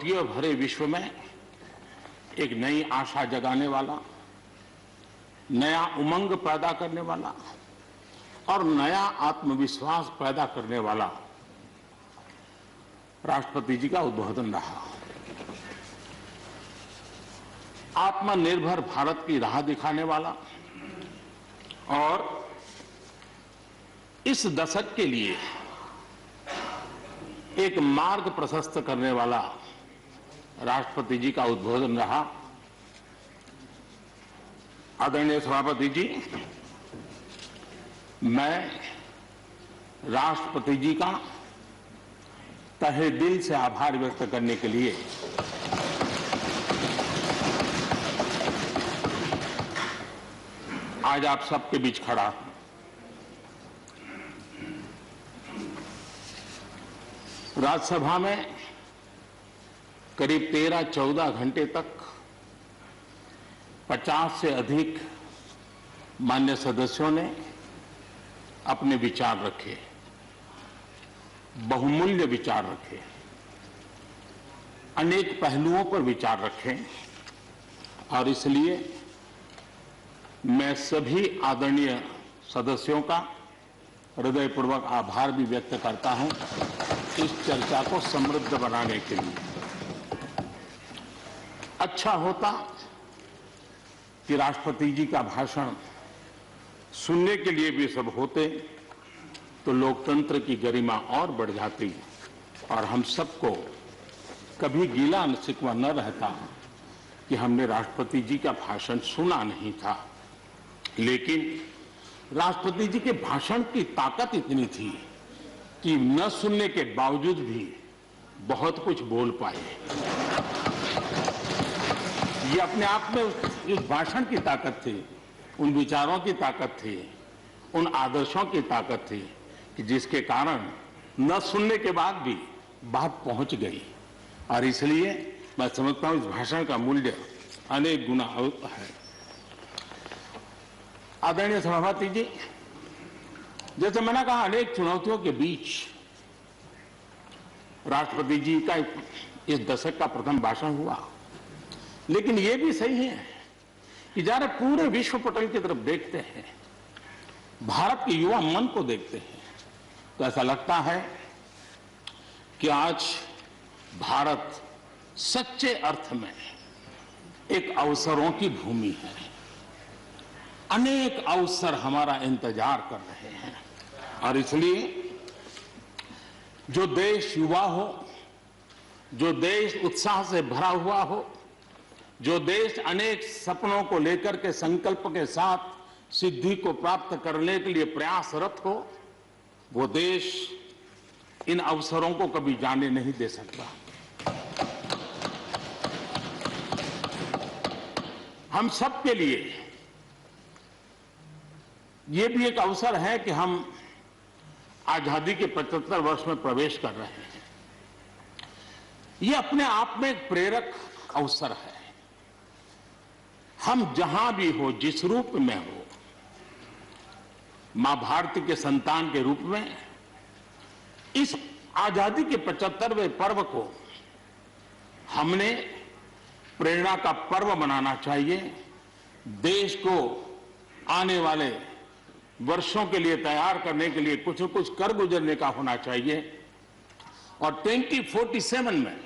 भरे विश्व में एक नई आशा जगाने वाला, नया उमंग पैदा करने वाला और नया आत्मविश्वास पैदा करने वाला राष्ट्रपति जी का उद्बोधन रहा। आत्मनिर्भर भारत की राह दिखाने वाला और इस दशक के लिए एक मार्ग प्रशस्त करने वाला राष्ट्रपति जी का उद्बोधन रहा। आदरणीय सभापति जी, मैं राष्ट्रपति जी का तहे दिल से आभार व्यक्त करने के लिए आज आप सबके बीच खड़ा हूं। राज्यसभा में करीब 13-14 घंटे तक 50 से अधिक मान्य सदस्यों ने अपने विचार रखे, बहुमूल्य विचार रखे, अनेक पहलुओं पर विचार रखे और इसलिए मैं सभी आदरणीय सदस्यों का हृदयपूर्वक आभार भी व्यक्त करता हूं इस चर्चा को समृद्ध बनाने के लिए। अच्छा होता कि राष्ट्रपति जी का भाषण सुनने के लिए भी सब होते तो लोकतंत्र की गरिमा और बढ़ जाती और हम सबको कभी गिला शिकवा न रहता कि हमने राष्ट्रपति जी का भाषण सुना नहीं था। लेकिन राष्ट्रपति जी के भाषण की ताकत इतनी थी कि न सुनने के बावजूद भी बहुत कुछ बोल पाए। ये अपने आप में उस भाषण की ताकत थी, उन विचारों की ताकत थी, उन आदर्शों की ताकत थी कि जिसके कारण न सुनने के बाद भी बात पहुंच गई। और इसलिए मैं समझता हूं इस भाषण का मूल्य अनेक गुना है। आदरणीय सभापति जी, जैसे मैंने कहा, अनेक चुनौतियों के बीच राष्ट्रपति जी का इस दशक का प्रथम भाषण हुआ। लेकिन यह भी सही है कि जरा पूरे विश्व पटल की तरफ देखते हैं, भारत के युवा मन को देखते हैं, तो ऐसा लगता है कि आज भारत सच्चे अर्थ में एक अवसरों की भूमि है। अनेक अवसर हमारा इंतजार कर रहे हैं और इसलिए जो देश युवा हो, जो देश उत्साह से भरा हुआ हो, जो देश अनेक सपनों को लेकर के संकल्प के साथ सिद्धि को प्राप्त करने के लिए प्रयासरत हो, वो देश इन अवसरों को कभी जाने नहीं दे सकता। हम सब के लिए ये भी एक अवसर है कि हम आजादी के 75 वर्ष में प्रवेश कर रहे हैं। ये अपने आप में एक प्रेरक अवसर है। हम जहां भी हो, जिस रूप में हो, मां भारती के संतान के रूप में इस आजादी के 75वें पर्व को हमने प्रेरणा का पर्व बनाना चाहिए। देश को आने वाले वर्षों के लिए तैयार करने के लिए कुछ न कुछ कर गुजरने का होना चाहिए। और 2047 में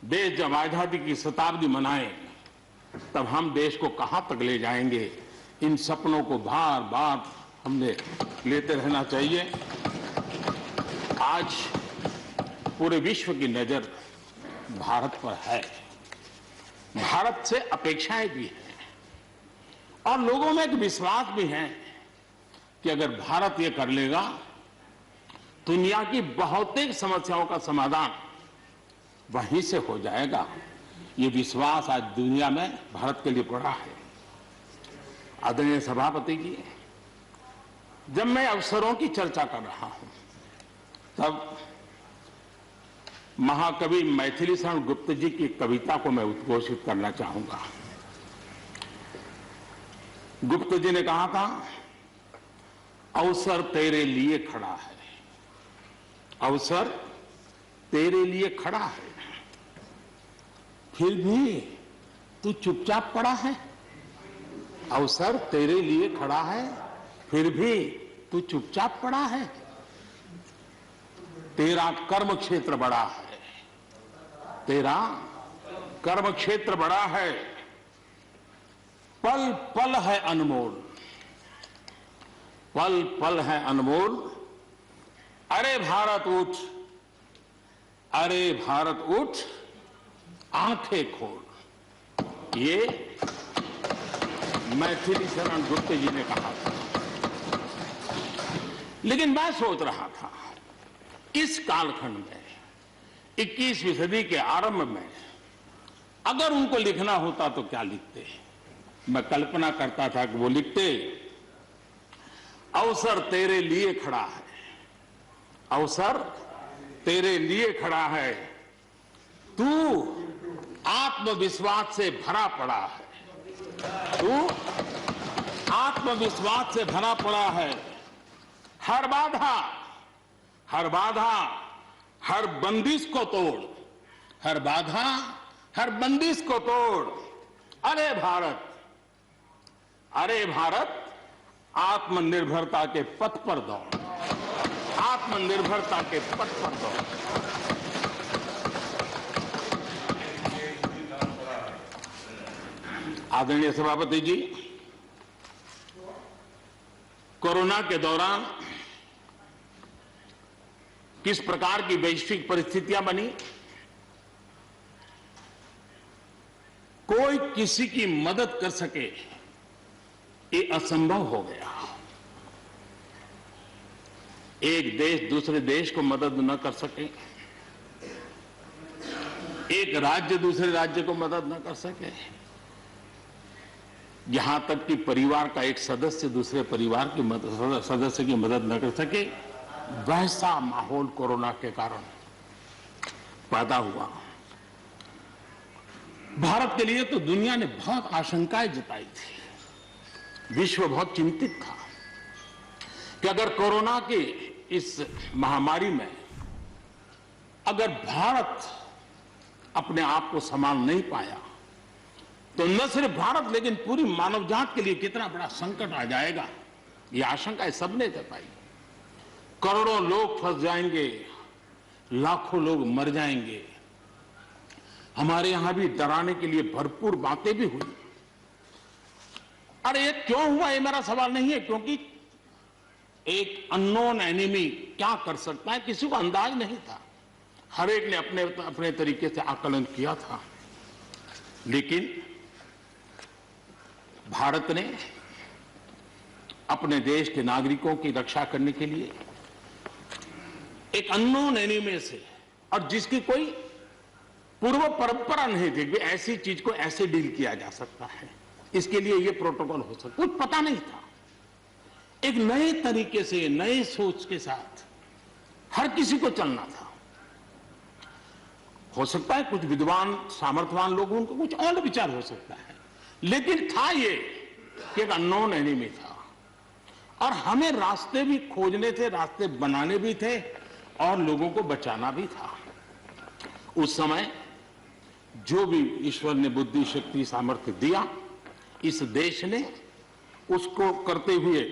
देश जब आजादी की शताब्दी मनाए तब हम देश को कहां तक ले जाएंगे, इन सपनों को बार बार हमने लेते रहना चाहिए। आज पूरे विश्व की नजर भारत पर है, भारत से अपेक्षाएं भी हैं और लोगों में एक विश्वास भी है कि अगर भारत ये कर लेगा, दुनिया की बहुत समस्याओं का समाधान वहीं से हो जाएगा। ये विश्वास आज दुनिया में भारत के लिए बड़ा है। आदरणीय सभापति जी, जब मैं अवसरों की चर्चा कर रहा हूं तब महाकवि मैथिली शरण गुप्त जी की कविता को मैं उद्घोषित करना चाहूंगा। गुप्त जी ने कहा था, अवसर तेरे लिए खड़ा है, अवसर तेरे लिए खड़ा है। फिर भी तू चुपचाप पड़ा है। अवसर तेरे लिए खड़ा है, फिर भी तू चुपचाप पड़ा है। तेरा कर्म क्षेत्र बड़ा है, तेरा कर्म क्षेत्र बड़ा है। पल पल है अनमोल, पल पल है अनमोल। अरे भारत उठ, अरे भारत उठ, आंखें खोल। ये मैथिली शरण गुप्ते जी ने कहा था। लेकिन मैं सोच रहा था, इस कालखंड में 21वीं सदी के आरंभ में अगर उनको लिखना होता तो क्या लिखते। मैं कल्पना करता था कि वो लिखते, अवसर तेरे लिए खड़ा है, अवसर तेरे लिए खड़ा है, तू आत्मविश्वास से भरा पड़ा है, तू आत्मविश्वास से भरा पड़ा है। हर बाधा, हर बाधा, हर बंदिश को तोड़, हर बाधा, हर बंदिश को तोड़। अरे भारत, अरे भारत, आत्मनिर्भरता के पथ पर दौड़, आत्मनिर्भरता के पथ पर दौड़। आदरणीय सभापति जी, कोरोना के दौरान किस प्रकार की वैश्विक परिस्थितियां बनी, कोई किसी की मदद कर सके ये असंभव हो गया। एक देश दूसरे देश को मदद न कर सके, एक राज्य दूसरे राज्य को मदद न कर सके, यहां तक कि परिवार का एक सदस्य दूसरे परिवार की सदस्य की मदद न कर सके, वैसा माहौल कोरोना के कारण पैदा हुआ। भारत के लिए तो दुनिया ने बहुत आशंकाएं जताई थी, विश्व बहुत चिंतित था कि अगर कोरोना की इस महामारी में अगर भारत अपने आप को संभाल नहीं पाया तो न सिर्फ भारत लेकिन पूरी मानव जात के लिए कितना बड़ा संकट आ जाएगा, ये आशंकाएं सबने जताई। करोड़ों लोग फंस जाएंगे, लाखों लोग मर जाएंगे। हमारे यहां भी डराने के लिए भरपूर बातें भी हुई। अरे ये क्यों हुआ, ये मेरा सवाल नहीं है, क्योंकि एक अननोन एनिमी क्या कर सकता है किसी को अंदाज नहीं था। हर एक ने अपने अपने तरीके से आकलन किया था। लेकिन भारत ने अपने देश के नागरिकों की रक्षा करने के लिए एक अननोन एनिमी से, और जिसकी कोई पूर्व परंपरा नहीं थी कि ऐसी चीज को ऐसे डील किया जा सकता है, इसके लिए ये प्रोटोकॉल हो सकता, कुछ पता नहीं था। एक नए तरीके से, नए सोच के साथ हर किसी को चलना था। हो सकता है कुछ विद्वान सामर्थ्यवान लोग, उनको कुछ और विचार हो सकता है, लेकिन था ये कि एक अननोन एनिमी था और हमें रास्ते भी खोजने थे, रास्ते बनाने भी थे और लोगों को बचाना भी था। उस समय जो भी ईश्वर ने बुद्धि, शक्ति, सामर्थ्य दिया, इस देश ने उसको करते हुए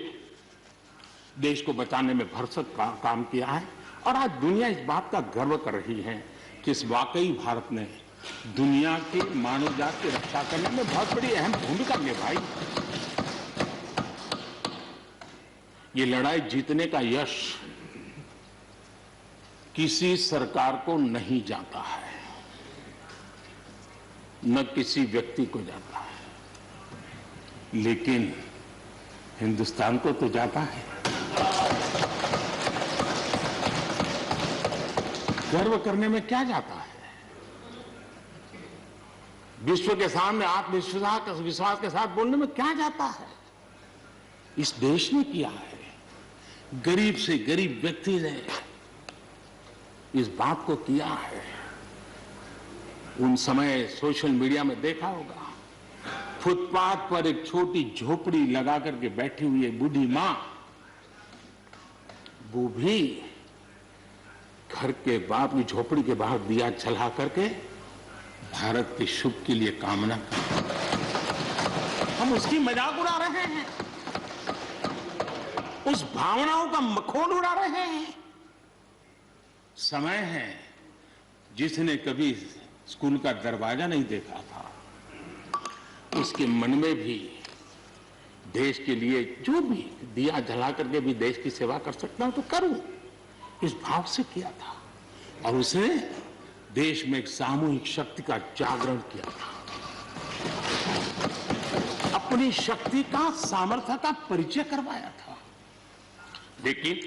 देश को बचाने में भरसक काम किया है। और आज दुनिया इस बात का गर्व कर रही है कि इस वाकई भारत ने दुनिया की मानव जात की रक्षा करने में बहुत बड़ी अहम भूमिका निभाई। ये लड़ाई जीतने का यश किसी सरकार को नहीं जाता है, न किसी व्यक्ति को जाता है, लेकिन हिंदुस्तान को तो जाता है। गर्व करने में क्या जाता है? विश्व के सामने आत्मविश्वास के साथ बोलने में क्या जाता है? इस देश ने किया है, गरीब से गरीब व्यक्ति ने इस बात को किया है। उन समय सोशल मीडिया में देखा होगा, फुटपाथ पर एक छोटी झोपड़ी लगा करके बैठी हुई एक बूढ़ी मां, वो भी घर के बाप की झोपड़ी के बाहर दिया जला करके भारत के शुभ के लिए कामना करते हैं। हम उसकी मजाक उड़ा रहे हैं, उस भावनाओं का मखौल उड़ा रहे हैं। समय है, जिसने कभी स्कूल का दरवाजा नहीं देखा था, उसके मन में भी देश के लिए जो भी दिया जला करके भी देश की सेवा कर सकता हूं तो करूं, इस भाव से किया था। और उसने देश में एक सामूहिक शक्ति का जागरण किया था, अपनी शक्ति का, सामर्थ्य का परिचय करवाया था। लेकिन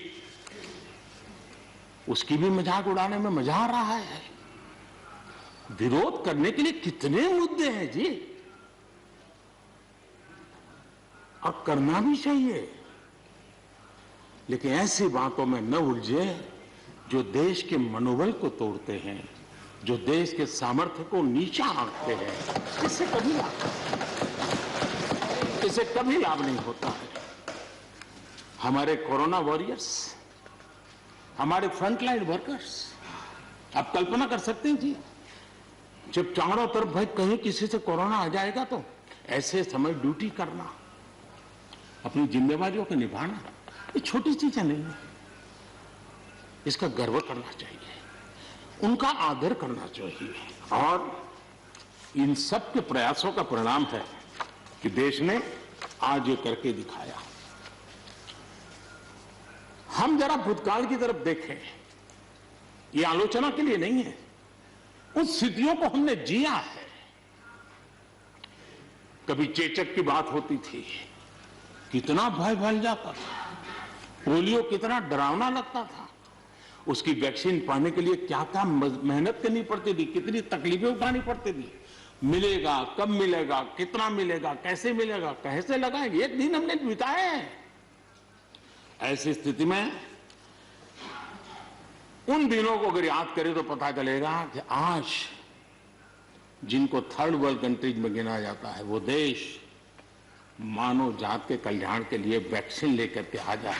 उसकी भी मजाक उड़ाने में मजा आ रहा है। विरोध करने के लिए कितने मुद्दे हैं जी, और करना भी चाहिए, लेकिन ऐसी बातों में न उलझे जो देश के मनोबल को तोड़ते हैं, जो देश के सामर्थ्य को नीचा आंकते हैं। इससे कभी लाभ नहीं होता है। हमारे कोरोना वॉरियर्स, हमारे फ्रंटलाइन वर्कर्स, आप कल्पना कर सकते हैं जी, जब चारों तरफ भाई कहीं किसी से कोरोना आ जाएगा तो ऐसे समय ड्यूटी करना, अपनी जिम्मेवारियों को निभाना, ये छोटी चीजें नहीं है। इसका गर्व करना चाहिए, उनका आदर करना चाहिए। और इन सब के प्रयासों का परिणाम है कि देश ने आज ये करके दिखाया। हम जरा भूतकाल की तरफ देखें, ये आलोचना के लिए नहीं है, उन स्थितियों को हमने जिया है। कभी चेचक की बात होती थी, कितना भय फैल जाता था, पोलियो कितना डरावना लगता था, उसकी वैक्सीन पाने के लिए क्या क्या मेहनत करनी पड़ती थी, कितनी तकलीफें उठानी पड़ती थी। मिलेगा, कब मिलेगा, कितना मिलेगा, कैसे मिलेगा, कैसे लगाएंगे, एक दिन हमने बिताए हैं। ऐसी स्थिति में उन दिनों को अगर याद करें तो पता चलेगा कि आज जिनको थर्ड वर्ल्ड कंट्रीज में गिना जाता है, वो देश मानव जात के कल्याण के लिए वैक्सीन लेकर के आ जाए।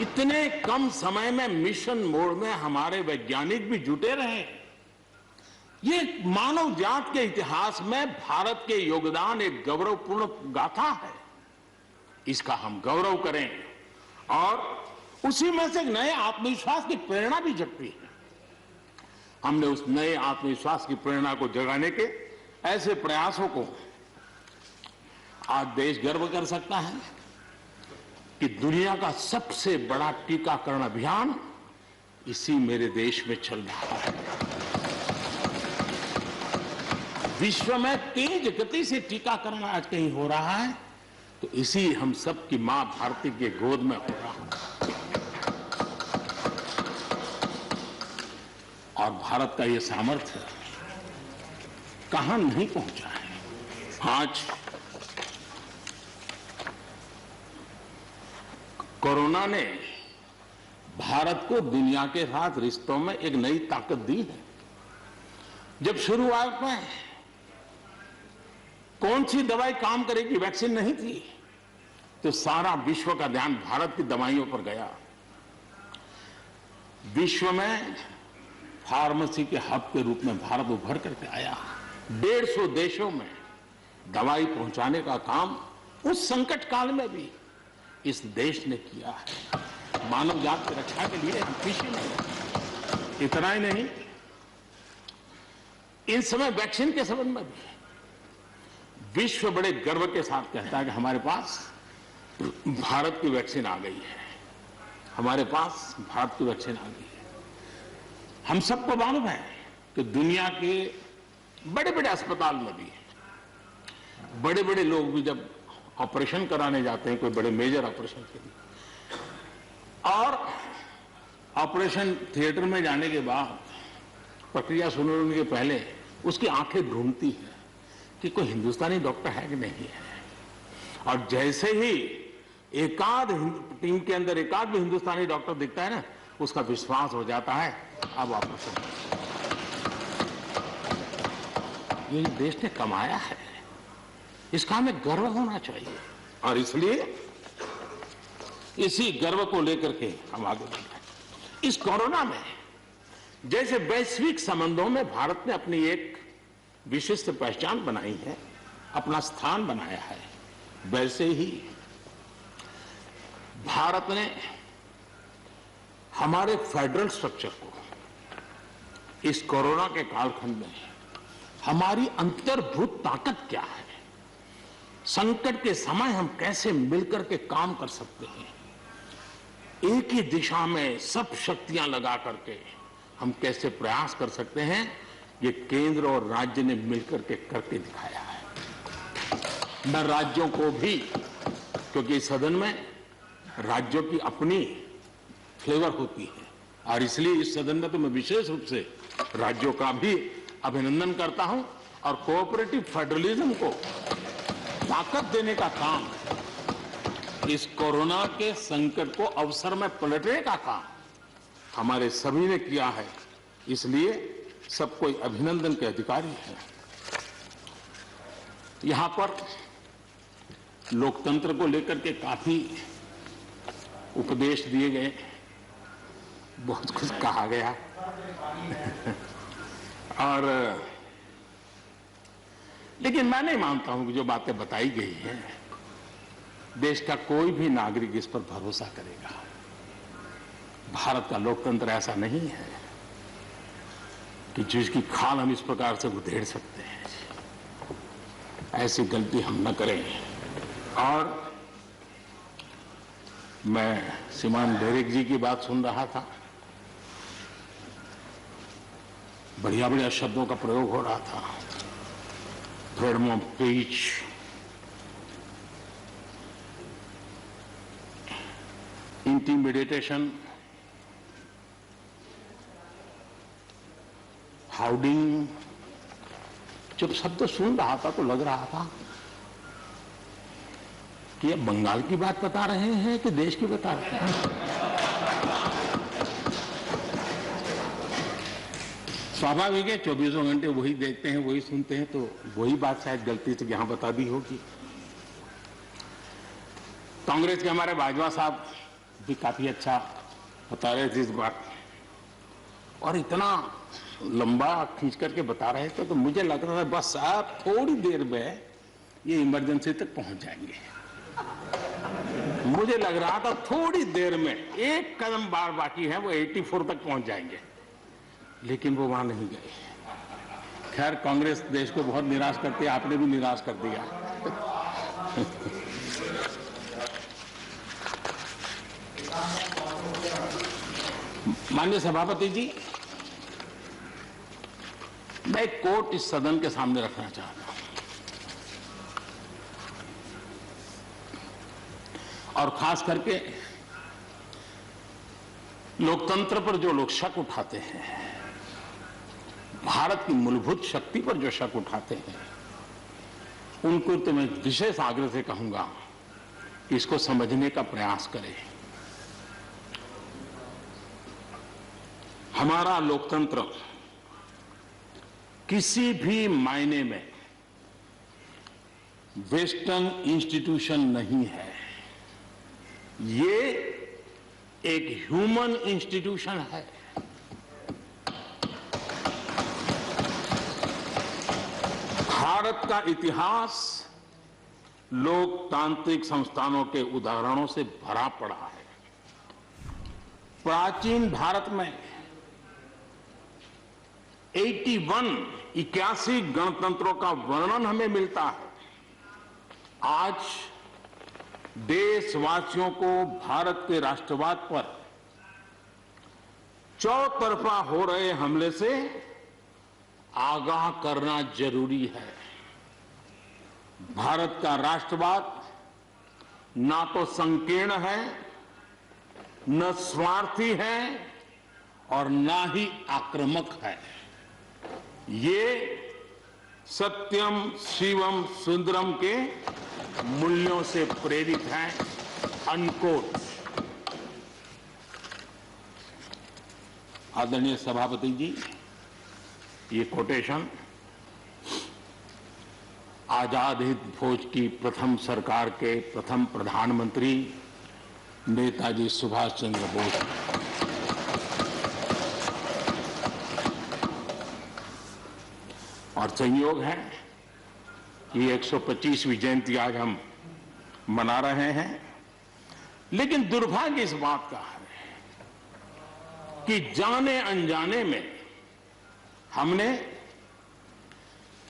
इतने कम समय में मिशन मोड में हमारे वैज्ञानिक भी जुटे रहे। ये मानव जात के इतिहास में भारत के योगदान एक गौरवपूर्ण गाथा है। इसका हम गौरव करें और उसी में से एक नए आत्मविश्वास की प्रेरणा भी जगती है। हमने उस नए आत्मविश्वास की प्रेरणा को जगाने के ऐसे प्रयासों को आज देश गर्व कर सकता है कि दुनिया का सबसे बड़ा टीकाकरण अभियान इसी मेरे देश में चल रहा है। विश्व में तेज गति से टीकाकरण आज कहीं हो रहा है तो इसी हम सब की मां भारती के गोद में हो रहा है। और भारत का ये सामर्थ्य कहां नहीं पहुंचा है। आज कोरोना ने भारत को दुनिया के साथ रिश्तों में एक नई ताकत दी है। जब शुरुआत में कौन सी दवाई काम करेगी, वैक्सीन नहीं थी, तो सारा विश्व का ध्यान भारत की दवाइयों पर गया। विश्व में फार्मेसी के हब के रूप में भारत उभर करके आया। 150 देशों में दवाई पहुंचाने का काम उस संकट काल में भी इस देश ने किया है। मानव जात की रक्षा के लिए हम पीछे नहीं। इतना ही नहीं, इन समय वैक्सीन के संबंध में भी विश्व बड़े गर्व के साथ कहता है कि हमारे पास भारत की वैक्सीन आ गई है, हमारे पास भारत की वैक्सीन आ गई है। हम सबको मालूम है कि दुनिया के बड़े बड़े अस्पताल में भी बड़े बड़े लोग भी जब ऑपरेशन कराने जाते हैं, कोई बड़े मेजर ऑपरेशन के लिए, और ऑपरेशन थिएटर में जाने के बाद प्रक्रिया शुरू होने के पहले उसकी आंखें ढूंढती हैं कि कोई हिंदुस्तानी डॉक्टर है कि नहीं है। और जैसे ही एकाध टीम के अंदर एकाध भी हिंदुस्तानी डॉक्टर दिखता है ना, उसका विश्वास हो जाता है अब ऑपरेशन। ये देश ने कमाया है, इसका हमें गर्व होना चाहिए। और इसलिए इसी गर्व को लेकर के हम आगे बढ़ रहे हैं। इस कोरोना में जैसे वैश्विक संबंधों में भारत ने अपनी एक विशिष्ट पहचान बनाई है, अपना स्थान बनाया है, वैसे ही भारत ने हमारे फेडरल स्ट्रक्चर को इस कोरोना के कालखंड में हमारी अंतर्भूत ताकत क्या है, संकट के समय हम कैसे मिलकर के काम कर सकते हैं, एक ही दिशा में सब शक्तियां लगा करके हम कैसे प्रयास कर सकते हैं, ये केंद्र और राज्य ने मिलकर के करके दिखाया है। मैं राज्यों को भी, क्योंकि इस सदन में राज्यों की अपनी फ्लेवर होती है और इसलिए इस सदन में तो मैं विशेष रूप से राज्यों का भी अभिनंदन करता हूं और कोऑपरेटिव फेडरलिज्म को ताकत देने का काम, इस कोरोना के संकट को अवसर में पलटने का काम हमारे सभी ने किया है, इसलिए सब कोई अभिनंदन के अधिकारी है। यहां पर लोकतंत्र को लेकर के काफी उपदेश दिए गए, बहुत कुछ कहा गया और लेकिन मैं नहीं मानता हूं कि जो बातें बताई गई हैं देश का कोई भी नागरिक इस पर भरोसा करेगा। भारत का लोकतंत्र ऐसा नहीं है कि जिसकी खाल हम इस प्रकार से उधेड़ सकते हैं, ऐसी गलती हम न करें। और मैं श्रीमान डेरेक जी की बात सुन रहा था, बढ़िया बढ़िया शब्दों का प्रयोग हो रहा था, फ्रीडम ऑफ स्पीच, इंटिमिडेशन, हाउडिंग, जब शब्द सुन रहा था तो लग रहा था कि ये बंगाल की बात बता रहे हैं कि देश की बता रहे हैं। स्वाभाविक है, 24 घंटे वही देखते हैं, वही सुनते हैं, तो वही बात शायद गलती से यहां बता दी होगी। कांग्रेस के हमारे बाजवा साहब भी काफी अच्छा बता रहे थे इस बार, और इतना लंबा खींच करके बता रहे थे तो मुझे लग रहा था बस आप थोड़ी देर में ये इमरजेंसी तक पहुंच जाएंगे। मुझे लग रहा था थोड़ी देर में एक कदम बार बाकी है, वो 84 तक पहुंच जाएंगे, लेकिन वो वहां नहीं गए। खैर, कांग्रेस देश को बहुत निराश करती है, आपने भी निराश कर दिया। माननीय सभापति जी, मैं एक कोट इस सदन के सामने रखना चाहता हूं, और खास करके लोकतंत्र पर जो लोग शक उठाते हैं, भारत की मूलभूत शक्ति पर जो शक उठाते हैं, उनको तो मैं विशेष आग्रह से कहूंगा कि इसको समझने का प्रयास करें। हमारा लोकतंत्र किसी भी मायने में वेस्टर्न इंस्टीट्यूशन नहीं है, ये एक ह्यूमन इंस्टीट्यूशन है। भारत का इतिहास लोकतांत्रिक संस्थानों के उदाहरणों से भरा पड़ा है। प्राचीन भारत में 81 गणतंत्रों का वर्णन हमें मिलता है। आज देशवासियों को भारत के राष्ट्रवाद पर चौतरफा हो रहे हमले से आगाह करना जरूरी है। भारत का राष्ट्रवाद ना तो संकीर्ण है, न स्वार्थी है और ना ही आक्रामक है। ये सत्यम शिवम सुंदरम के मूल्यों से प्रेरित है। अनकोट। आदरणीय सभापति जी, ये कोटेशन आजाद हिंद फौज की प्रथम सरकार के प्रथम प्रधानमंत्री नेताजी सुभाष चंद्र बोस और संयोग है कि 125वीं जयंती आज हम मना रहे हैं। लेकिन दुर्भाग्य इस बात का है कि जाने अनजाने में हमने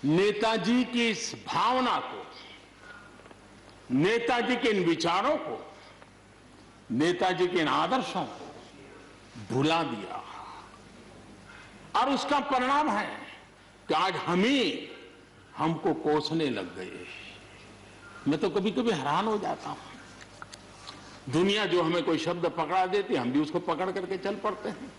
नेताजी की इस भावना को, नेताजी के इन विचारों को, नेताजी के इन आदर्शों को भुला दिया। और उसका परिणाम है कि आज हमको कोसने लग गए। मैं तो कभी कभी हैरान हो जाता हूं। दुनिया जो हमें कोई शब्द पकड़ा देती, हम भी उसको पकड़ करके चल पड़ते हैं।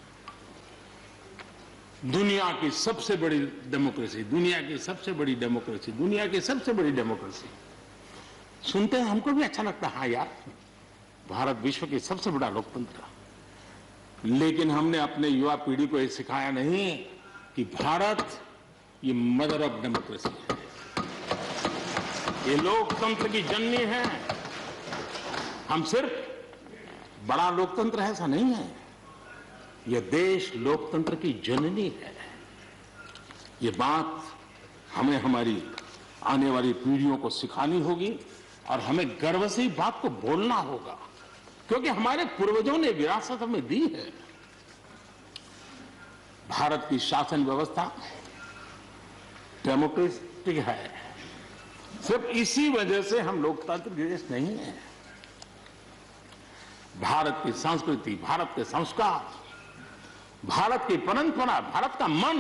दुनिया की सबसे बड़ी डेमोक्रेसी, दुनिया की सबसे बड़ी डेमोक्रेसी, दुनिया की सबसे बड़ी डेमोक्रेसी सुनते हैं, हमको भी अच्छा लगता है। हाँ यार, भारत विश्व की सबसे बड़ा लोकतंत्र। लेकिन हमने अपने युवा पीढ़ी को ये सिखाया नहीं कि भारत ये मदर ऑफ डेमोक्रेसी है, ये लोकतंत्र की जननी है। हम सिर्फ बड़ा लोकतंत्र है ऐसा नहीं है, यह देश लोकतंत्र की जननी है। ये बात हमें हमारी आने वाली पीढ़ियों को सिखानी होगी और हमें गर्व से इस बात को बोलना होगा, क्योंकि हमारे पूर्वजों ने विरासत हमें दी है। भारत की शासन व्यवस्था डेमोक्रेटिक है। सिर्फ इसी वजह से हम लोकतांत्रिक देश नहीं है। भारत की संस्कृति, भारत के संस्कार, भारत की परंपरा, भारत का मन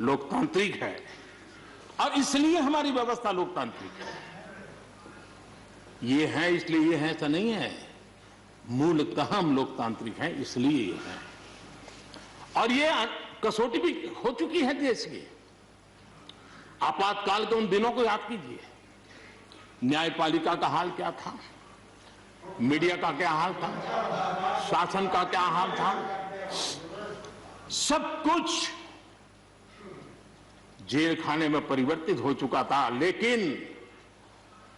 लोकतांत्रिक है और इसलिए हमारी व्यवस्था लोकतांत्रिक है। ये है इसलिए ये है ऐसा नहीं है, मूलतः हम लोकतांत्रिक हैं इसलिए ये है। और ये कसौटी भी हो चुकी है देश की। आपातकाल के उन दिनों को याद कीजिए, न्यायपालिका का हाल क्या था, मीडिया का क्या हाल था, शासन का क्या हाल था। सब कुछ जेल खाने में परिवर्तित हो चुका था। लेकिन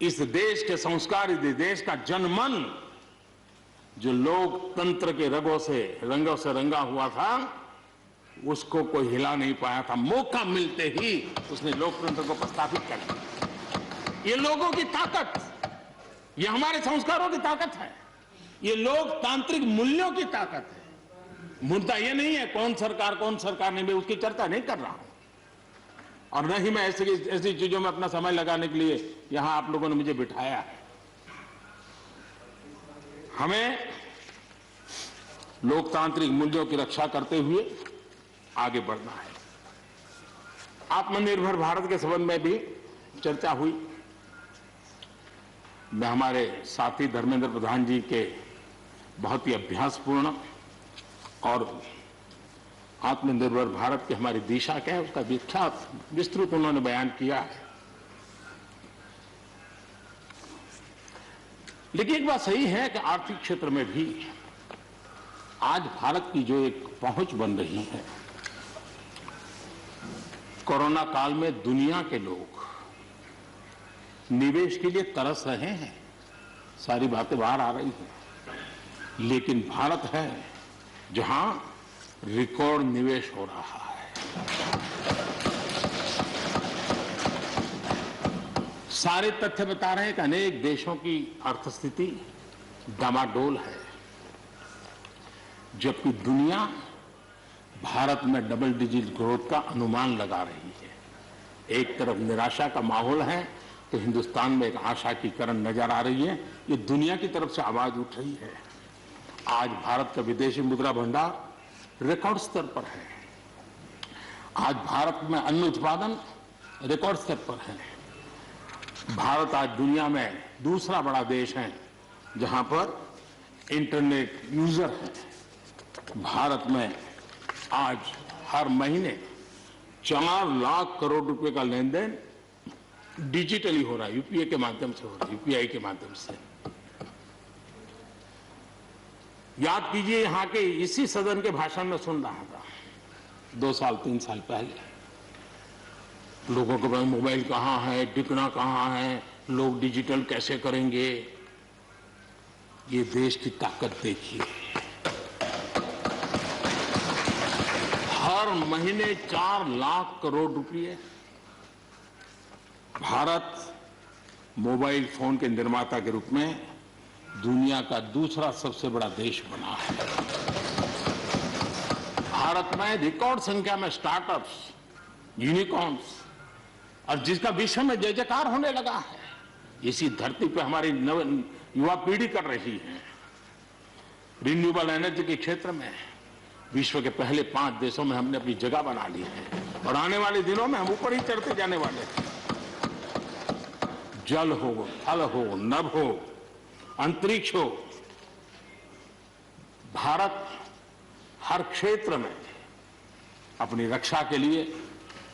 इस देश के संस्कार, इस देश का जनमन जो लोकतंत्र के रंगों से रंगा हुआ था, उसको कोई हिला नहीं पाया था। मौका मिलते ही उसने लोकतंत्र को प्रस्तावित कर दिया। ये लोगों की ताकत, ये हमारे संस्कारों की ताकत है, ये लोकतांत्रिक मूल्यों की ताकत है। मुद्दा ये नहीं है कौन सरकार नहीं, मैं उसकी चर्चा नहीं कर रहा हूं और न ही मैं ऐसी चीजों में अपना समय लगाने के लिए यहां आप लोगों ने मुझे बिठाया है। हमें लोकतांत्रिक मूल्यों की रक्षा करते हुए आगे बढ़ना है। आत्मनिर्भर भारत के संबंध में भी चर्चा हुई। मैं हमारे साथी धर्मेंद्र प्रधान जी के बहुत ही अभ्यासपूर्ण और आत्मनिर्भर भारत की हमारी दिशा क्या है उसका विख्यात विस्तृत उन्होंने बयान किया है। लेकिन एक बात सही है कि आर्थिक क्षेत्र में भी आज भारत की जो एक पहुंच बन रही है, कोरोना काल में दुनिया के लोग निवेश के लिए तरस रहे हैं, सारी बातें बाहर आ रही हैं। लेकिन भारत है जहां रिकॉर्ड निवेश हो रहा है। सारे तथ्य बता रहे हैं कि अनेक देशों की अर्थस्थिति डामाडोल है, जबकि दुनिया भारत में डबल डिजिट ग्रोथ का अनुमान लगा रही है। एक तरफ निराशा का माहौल है तो हिंदुस्तान में एक आशा की किरण नजर आ रही है। ये दुनिया की तरफ से आवाज उठ रही है। आज भारत का विदेशी मुद्रा भंडार रिकॉर्ड स्तर पर है। आज भारत में अन्न उत्पादन रिकॉर्ड स्तर पर है। भारत आज दुनिया में दूसरा बड़ा देश है जहां पर इंटरनेट यूजर है। भारत में आज हर महीने 4 लाख करोड़ रुपए का लेन देन डिजिटली हो रहा है, यूपीआई के माध्यम से हो रहा है, यूपीआई के माध्यम से। याद कीजिए, यहां के इसी सदन के भाषण में सुन रहा था 2 साल 3 साल पहले। लोगों के पास मोबाइल कहां है, टिकना कहां है, लोग डिजिटल कैसे करेंगे। ये देश की ताकत देखिए। हर हर महीने 4 लाख करोड़ रुपए भारत मोबाइल फोन के निर्माता के रूप में दुनिया का दूसरा सबसे बड़ा देश बना है। भारत में रिकॉर्ड संख्या में स्टार्टअप्स, यूनिकॉर्न्स और जिसका विश्व में जय जयकार होने लगा है, इसी धरती पे हमारी युवा पीढ़ी कर रही है। रिन्यूएबल एनर्जी के क्षेत्र में विश्व के पहले 5 देशों में हमने अपनी जगह बना ली है और आने वाले दिनों में हम ऊपर ही चढ़ते जाने वाले हैं। जल हो, थल हो, नभ हो, अंतरिक्ष हो, भारत हर क्षेत्र में अपनी रक्षा के लिए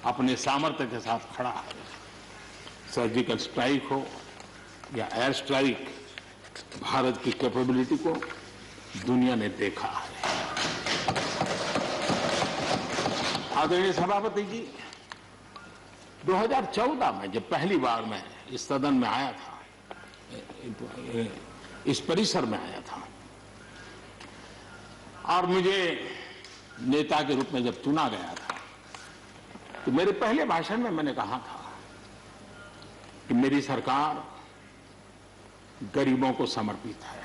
अपने सामर्थ्य के साथ खड़ा है। सर्जिकल स्ट्राइक हो या एयर स्ट्राइक, भारत की कैपेबिलिटी को दुनिया ने देखा है। आदरणीय सभापति जी, 2014 में जब पहली बार मैं इस सदन में आया था, इस परिसर में आया था और मुझे नेता के रूप में जब चुना गया था, तो मेरे पहले भाषण में मैंने कहा था कि मेरी सरकार गरीबों को समर्पित है।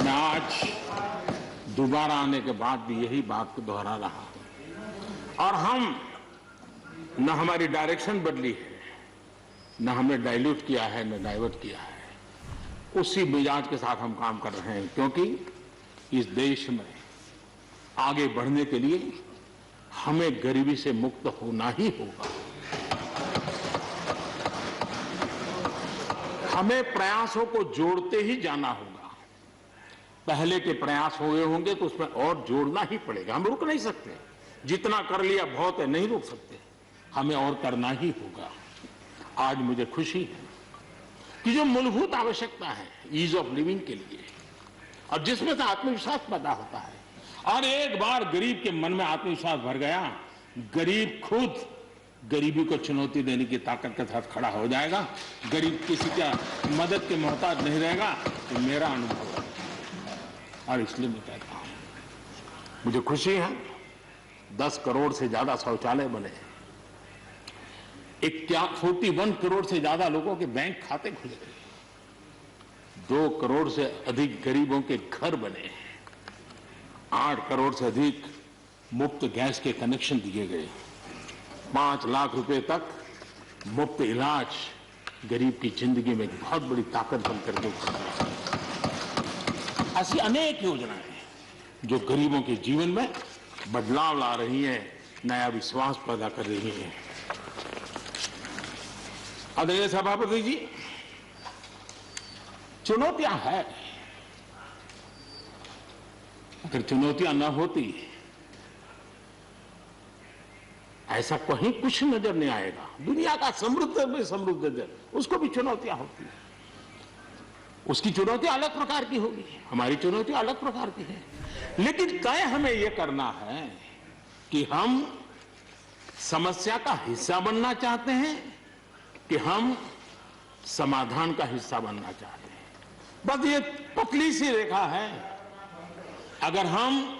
मैं आज दोबारा आने के बाद भी यही बात को दोहरा रहा हूं और हम न हमारी डायरेक्शन बदली है, न हमने डाइल्यूट किया है, न डाइवर्ट किया है। उसी मिजाज के साथ हम काम कर रहे हैं, क्योंकि इस देश में आगे बढ़ने के लिए हमें गरीबी से मुक्त होना ही होगा। हमें प्रयासों को जोड़ते ही जाना होगा। पहले के प्रयास हुए होंगे तो उसमें और जोड़ना ही पड़ेगा। हम रुक नहीं सकते, जितना कर लिया बहुत है, नहीं रुक सकते, हमें और करना ही होगा। आज मुझे खुशी है कि जो मूलभूत आवश्यकता है ईज ऑफ लिविंग के लिए, और जिसमें से आत्मविश्वास पैदा होता है, और एक बार गरीब के मन में आत्मविश्वास भर गया, गरीब खुद गरीबी को चुनौती देने की ताकत के साथ खड़ा हो जाएगा। गरीब किसी का मदद के मोहताज नहीं रहेगा। तो मेरा अनुभव है और इसलिए मैं कहता हूं, मुझे खुशी है 10 करोड़ से ज्यादा शौचालय बने, 41 करोड़ से ज्यादा लोगों के बैंक खाते खुले, 2 करोड़ से अधिक गरीबों के घर बने, 8 करोड़ से अधिक मुफ्त गैस के कनेक्शन दिए गए, 5 लाख रुपए तक मुफ्त इलाज गरीब की जिंदगी में एक बहुत बड़ी ताकत बनकर के ऐसी अनेक योजनाएं जो गरीबों के जीवन में बदलाव ला रही हैं, नया विश्वास पैदा कर रही हैं। आदरणीय सभापति जी, चुनौतियां हैं। अगर चुनौतियां न होती, ऐसा कहीं कुछ नजर नहीं आएगा। दुनिया का समृद्ध में समृद्ध देश, उसको भी चुनौतियां होती है। उसकी चुनौतियां अलग प्रकार की होगी, हमारी चुनौतियां अलग प्रकार की है। लेकिन तय हमें यह करना है कि हम समस्या का हिस्सा बनना चाहते हैं कि हम समाधान का हिस्सा बनना चाहते हैं। बस ये पतली सी रेखा है। अगर हम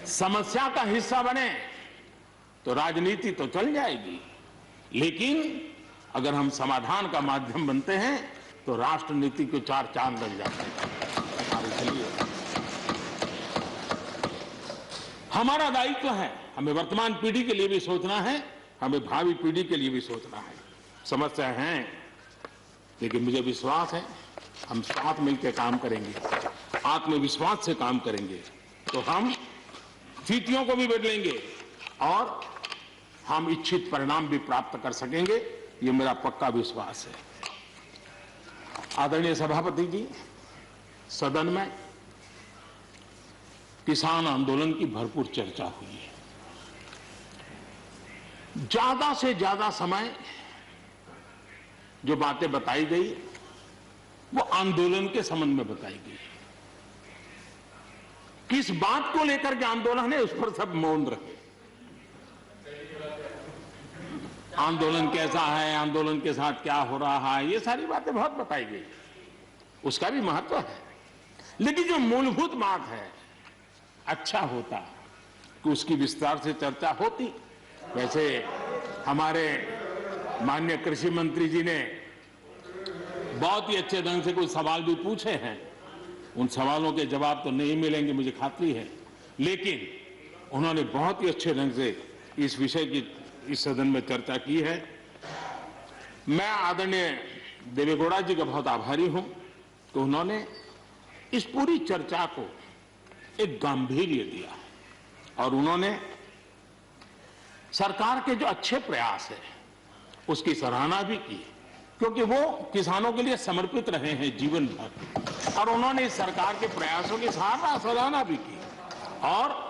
समस्या का हिस्सा बने तो राजनीति तो चल जाएगी, लेकिन अगर हम समाधान का माध्यम बनते हैं तो राष्ट्रनीति को 4 चांद लग जाते हैं। इसलिए हमारा दायित्व है, हमें वर्तमान पीढ़ी के लिए भी सोचना है, हमें भावी पीढ़ी के लिए भी सोचना है। समस्या है, लेकिन मुझे विश्वास है हम साथ मिलकर काम करेंगे, आत्मविश्वास से काम करेंगे तो हम स्थितियों को भी बदलेंगे और हम इच्छित परिणाम भी प्राप्त कर सकेंगे। ये मेरा पक्का विश्वास है। आदरणीय सभापति जी, सदन में किसान आंदोलन की भरपूर चर्चा हुई है। ज्यादा से ज्यादा समय जो बातें बताई गई वो आंदोलन के संबंध में बताई गई। किस बात को लेकर के आंदोलन है उस पर सब मौन रहे। आंदोलन कैसा है, आंदोलन के साथ क्या हो रहा है, ये सारी बातें बहुत बताई गई, उसका भी महत्व है। लेकिन जो मूलभूत बात है अच्छा होता कि उसकी विस्तार से चर्चा होती। वैसे हमारे माननीय कृषि मंत्री जी ने बहुत ही अच्छे ढंग से कुछ सवाल भी पूछे हैं। उन सवालों के जवाब तो नहीं मिलेंगे, मुझे खात्री है, लेकिन उन्होंने बहुत ही अच्छे ढंग से इस विषय की इस सदन में चर्चा की है। मैं आदरणीय देवेगौड़ा जी का बहुत आभारी हूं कि उन्होंने इस पूरी चर्चा को एक गांधीर्य दिया और उन्होंने सरकार के जो अच्छे प्रयास है उसकी सराहना भी की, क्योंकि वो किसानों के लिए समर्पित रहे हैं जीवन भर, और उन्होंने इस सरकार के प्रयासों की सराहना भी की और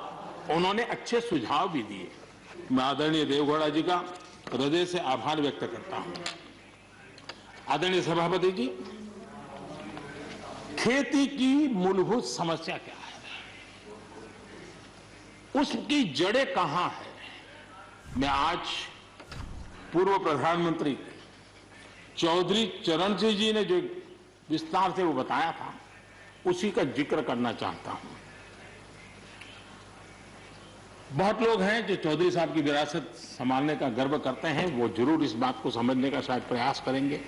उन्होंने अच्छे सुझाव भी दिए। मैं आदरणीय देवेगौड़ा जी का हृदय से आभार व्यक्त करता हूं। आदरणीय सभापति जी, खेती की मूलभूत समस्या क्या है, उसकी जड़ें कहां है, मैं आज पूर्व प्रधानमंत्री चौधरी चरण सिंह जी ने जो विस्तार से वो बताया था उसी का जिक्र करना चाहता हूं। बहुत लोग हैं जो चौधरी साहब की विरासत संभालने का गर्व करते हैं, वो जरूर इस बात को समझने का शायद प्रयास करेंगे।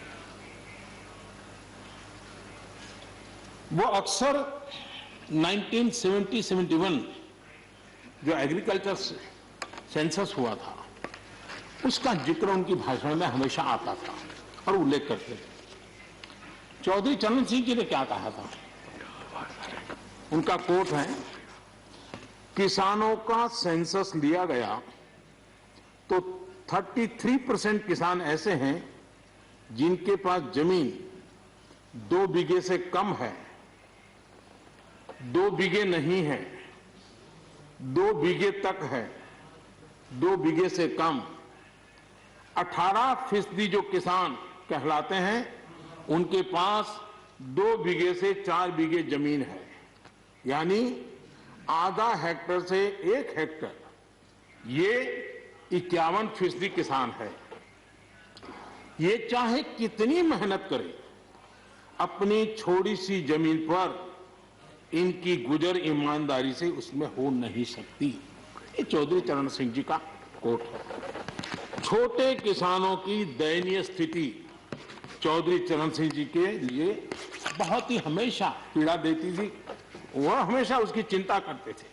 वो अक्सर 1970-71 जो एग्रीकल्चर सेंसस हुआ था उसका जिक्र उनकी भाषण में हमेशा आता था और उल्लेख करते थे। चौधरी चरण सिंह जी ने क्या कहा था, उनका कोट है, किसानों का सेंसस लिया गया तो 33% किसान ऐसे हैं जिनके पास जमीन 2 बीघे से कम है, 2 बीघे नहीं है, 2 बीघे तक है, 2 बीघे से कम। 18% जो किसान कहलाते हैं उनके पास 2 बीघे से 4 बीघे जमीन है, यानी आधा हेक्टर से 1 हेक्टर, ये 51% किसान है। ये चाहे कितनी मेहनत करे अपनी छोटी सी जमीन पर इनकी गुजर ईमानदारी से उसमें हो नहीं सकती। ये चौधरी चरण सिंह जी का कोट है। छोटे किसानों की दयनीय स्थिति चौधरी चरण सिंह जी के लिए बहुत ही हमेशा पीड़ा देती थी, वह हमेशा उसकी चिंता करते थे।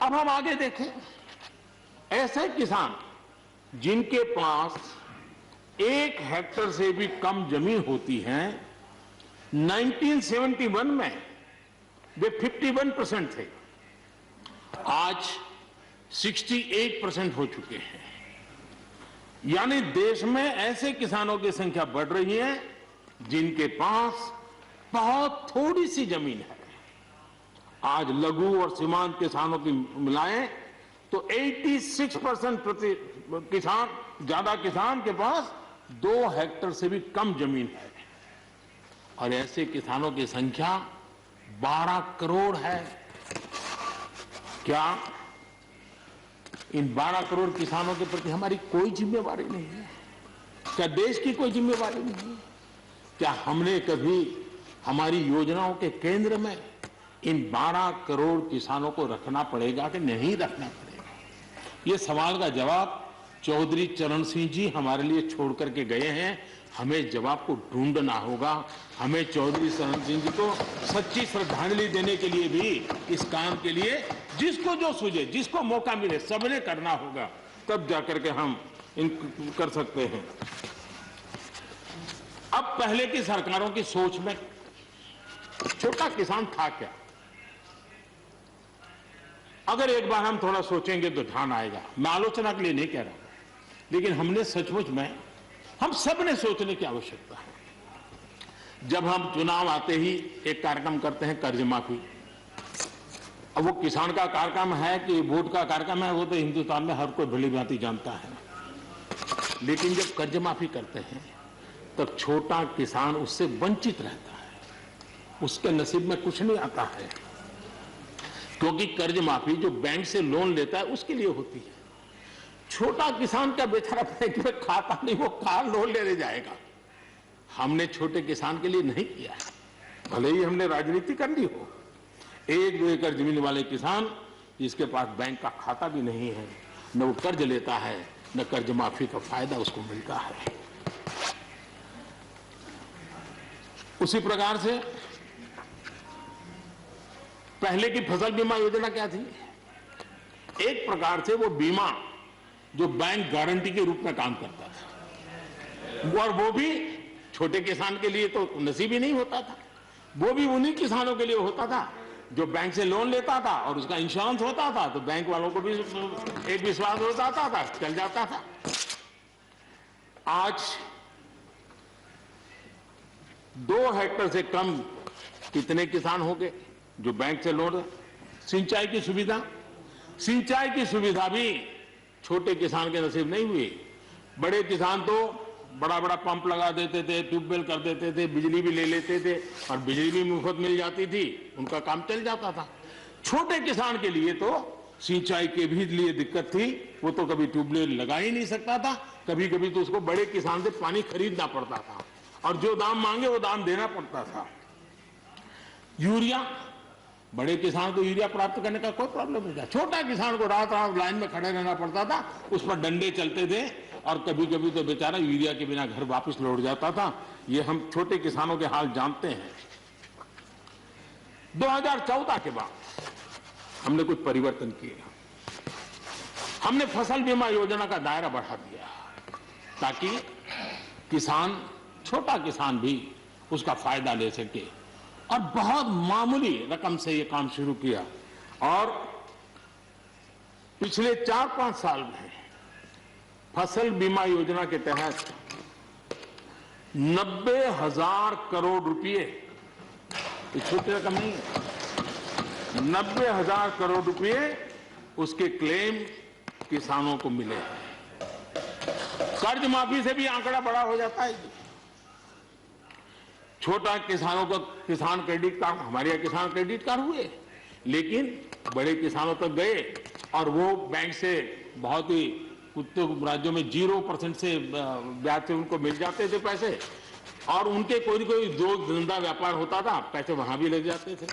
अब हम आगे देखें, ऐसे किसान जिनके पास 1 हेक्टर से भी कम जमीन होती है, 1971 में वे 51% थे, आज 68% हो चुके हैं। यानी देश में ऐसे किसानों की संख्या बढ़ रही है जिनके पास बहुत थोड़ी सी जमीन है। आज लघु और सीमांत किसानों की मिलाएं तो 86% ज्यादा किसान के पास 2 हेक्टर से भी कम जमीन है, और ऐसे किसानों की संख्या 12 करोड़ है। क्या इन 12 करोड़ किसानों के प्रति हमारी कोई जिम्मेवारी नहीं है? क्या देश की कोई जिम्मेवारी नहीं है? क्या हमने कभी हमारी योजनाओं के केंद्र में इन 12 करोड़ किसानों को रखना पड़ेगा कि नहीं रखना पड़ेगा? ये सवाल का जवाब चौधरी चरण सिंह जी हमारे लिए छोड़ करके गए हैं। हमें जवाब को ढूंढना होगा। हमें चौधरी चरण सिंह जी को सच्ची श्रद्धांजलि देने के लिए भी इस काम के लिए जिसको जो सूझे, जिसको मौका मिले, सबने करना होगा, तब जाकर के हम इन कर सकते हैं। अब पहले की सरकारों की सोच में छोटा किसान था क्या? अगर एक बार हम थोड़ा सोचेंगे तो ध्यान आएगा। मैं आलोचना के लिए नहीं कह रहा हूं, लेकिन हमने सचमुच में हम सब ने सोचने की आवश्यकता है। जब हम चुनाव आते ही एक कार्यक्रम करते हैं कर्ज माफी, अब वो किसान का कार्यक्रम है कि वोट का कार्यक्रम है, वो तो हिंदुस्तान में हर कोई भली भांति जानता है। लेकिन जब कर्ज माफी करते हैं तब छोटा किसान उससे वंचित रहता है, उसके नसीब में कुछ नहीं आता है, क्योंकि कर्ज माफी जो बैंक से लोन लेता है उसके लिए होती है। छोटा किसान का बेचारा बैंक में खाता नहीं, वो कहां लोन लेने जाएगा? हमने छोटे किसान के लिए नहीं किया है, भले ही हमने राजनीति कर ली हो। 1-2 एकड़ जमीन वाले किसान जिसके पास बैंक का खाता भी नहीं है, न वो कर्ज लेता है, न कर्ज माफी का फायदा उसको मिलता है। उसी प्रकार से पहले की फसल बीमा योजना क्या थी? एक प्रकार से वो बीमा जो बैंक गारंटी के रूप में काम करता था, और वो भी छोटे किसान के लिए तो नसीब ही नहीं होता था। वो भी उन्हीं किसानों के लिए होता था जो बैंक से लोन लेता था और उसका इंश्योरेंस होता था, तो बैंक वालों को भी एक विश्वास हो जाता था, चल जाता था। आज 2 हेक्टेयर से कम कितने किसान हो गए जो बैंक से लोन? सिंचाई की सुविधा भी छोटे किसान के नसीब नहीं हुई। बड़े किसान तो बड़ा बड़ा पंप लगा देते थे, ट्यूबवेल कर देते थे, बिजली भी ले लेते थे और बिजली भी मुफ्त मिल जाती थी, उनका काम चल जाता था। छोटे किसान के लिए तो सिंचाई के भी लिए दिक्कत थी, वो तो कभी ट्यूबवेल लगा ही नहीं सकता था, कभी कभी तो उसको बड़े किसान से पानी खरीदना पड़ता था और जो दाम मांगे वो दाम देना पड़ता था। यूरिया, बड़े किसान को यूरिया प्राप्त करने का कोई प्रॉब्लम नहीं था, छोटा किसान को रात रात लाइन में खड़े रहना पड़ता था, उस पर डंडे चलते थे और कभी कभी तो बेचारा यूरिया के बिना घर वापस लौट जाता था। ये हम छोटे किसानों के हाल जानते हैं। 2014 के बाद हमने कुछ परिवर्तन किए। हमने फसल बीमा योजना का दायरा बढ़ा दिया ताकि किसान, छोटा किसान भी उसका फायदा ले सके, और बहुत मामूली रकम से ये काम शुरू किया। और पिछले 4-5 साल में फसल बीमा योजना के तहत 90,000 करोड़ रुपए, छोटी रकम नहीं है, 90,000 करोड़ रुपए उसके क्लेम किसानों को मिले। कर्ज माफी से भी आंकड़ा बड़ा हो जाता है। छोटा किसानों का किसान क्रेडिट कार्ड, हमारे यहाँ किसान क्रेडिट कार्ड हुए, लेकिन बड़े किसानों तक गए और वो बैंक से बहुत ही कुछ राज्यों में 0% से ब्याज से उनको मिल जाते थे पैसे, और उनके कोई जो धंधा व्यापार होता था पैसे वहां भी लग जाते थे।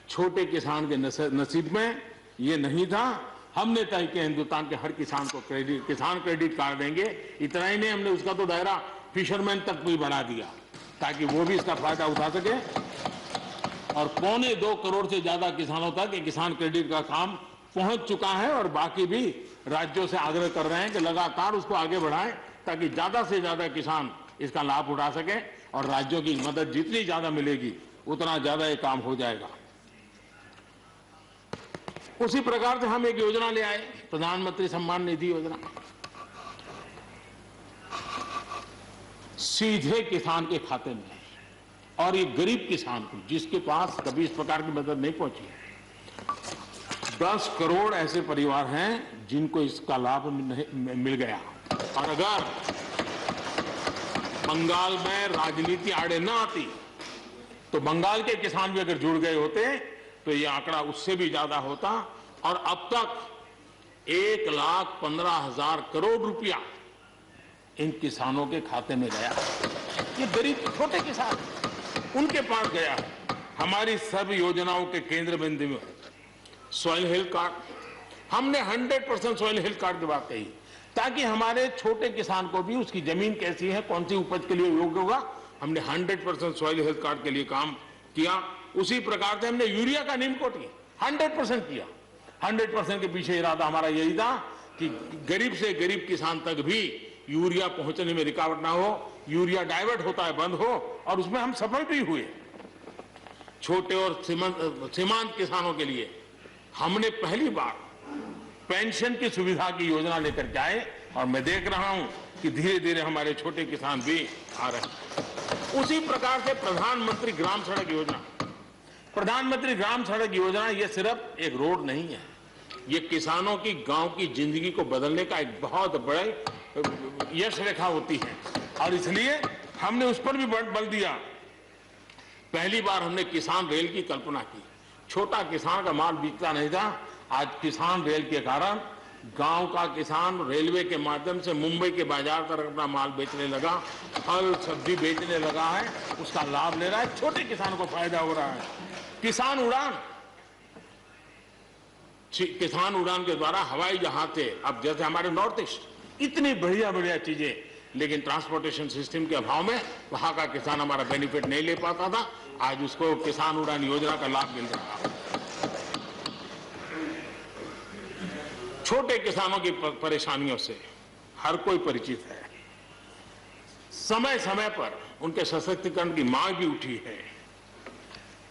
छोटे किसान के नसीब में ये नहीं था। हमने तय किया हिंदुस्तान के हर किसान को किसान क्रेडिट कार्ड देंगे। इतना ही नहीं, हमने उसका तो दायरा फिशरमैन तक भी बढ़ा दिया ताकि वो भी इसका फायदा उठा सके। और 2.25 करोड़ से ज्यादा किसानों तक ये किसान क्रेडिट का काम पहुंच चुका है, और बाकी भी राज्यों से आग्रह कर रहे हैं कि लगातार उसको आगे बढ़ाएं ताकि ज्यादा से ज्यादा किसान इसका लाभ उठा सके, और राज्यों की मदद जितनी ज्यादा मिलेगी उतना ज्यादा ये काम हो जाएगा। उसी प्रकार से हम एक योजना ले आए, प्रधानमंत्री सम्मान निधि योजना। सीधे किसान के खाते में, और ये गरीब किसान को जिसके पास कभी इस प्रकार की मदद नहीं पहुंची। 10 करोड़ ऐसे परिवार हैं जिनको इसका लाभ मिल गया। और अगर बंगाल में राजनीति आड़े न आती तो बंगाल के किसान भी अगर जुड़ गए होते तो ये आंकड़ा उससे भी ज्यादा होता, और अब तक 1,15,000 करोड़ रुपया इन किसानों के खाते में गया। ये गरीब छोटे किसान, उनके पास गया है। हमारी सब योजनाओं के केंद्र बिंदु में सॉइल हेल्थ कार्ड, हमने 100% सॉइल हेल्थ कार्ड की बात कही ताकि हमारे छोटे किसान को भी उसकी जमीन कैसी है, कौन सी उपज के लिए योग्य होगा, हमने 100% सॉइल हेल्थ कार्ड के लिए काम किया। उसी प्रकार से हमने यूरिया का निमकोटी 100% किया। 100% के पीछे इरादा हमारा यही था कि गरीब से गरीब किसान तक भी यूरिया पहुंचने में रुकावट ना हो, यूरिया डाइवर्ट होता है बंद हो, और उसमें हम सफल भी हुए। छोटे और सीमांत किसानों के लिए हमने पहली बार पेंशन की सुविधा की योजना लेकर के आए, और मैं देख रहा हूं कि धीरे धीरे हमारे छोटे किसान भी आ रहे हैं। उसी प्रकार से प्रधानमंत्री ग्राम सड़क योजना, प्रधानमंत्री ग्राम सड़क योजना ये सिर्फ एक रोड नहीं है, ये किसानों की गांव की जिंदगी को बदलने का एक बहुत बड़े यश रेखा होती है, और इसलिए हमने उस पर भी बल दिया। पहली बार हमने किसान रेल की कल्पना की। छोटा किसान का माल बिकता नहीं था, आज किसान रेल के कारण गांव का किसान रेलवे के माध्यम से मुंबई के बाजार तक अपना माल बेचने लगा, फल सब्जी बेचने लगा है, उसका लाभ ले रहा है, छोटे किसान को फायदा हो रहा है। किसान उड़ान, किसान उड़ान के द्वारा हवाई जहाज थे, अब जैसे हमारे नॉर्थ ईस्ट इतनी बढ़िया बढ़िया चीजें, लेकिन ट्रांसपोर्टेशन सिस्टम के अभाव में वहां का किसान हमारा बेनिफिट नहीं ले पाता था। आज उसको किसान उड़ान योजना का लाभ मिल रहा है। छोटे किसानों की परेशानियों से हर कोई परिचित है। समय समय पर उनके सशक्तिकरण की मांग भी उठी है।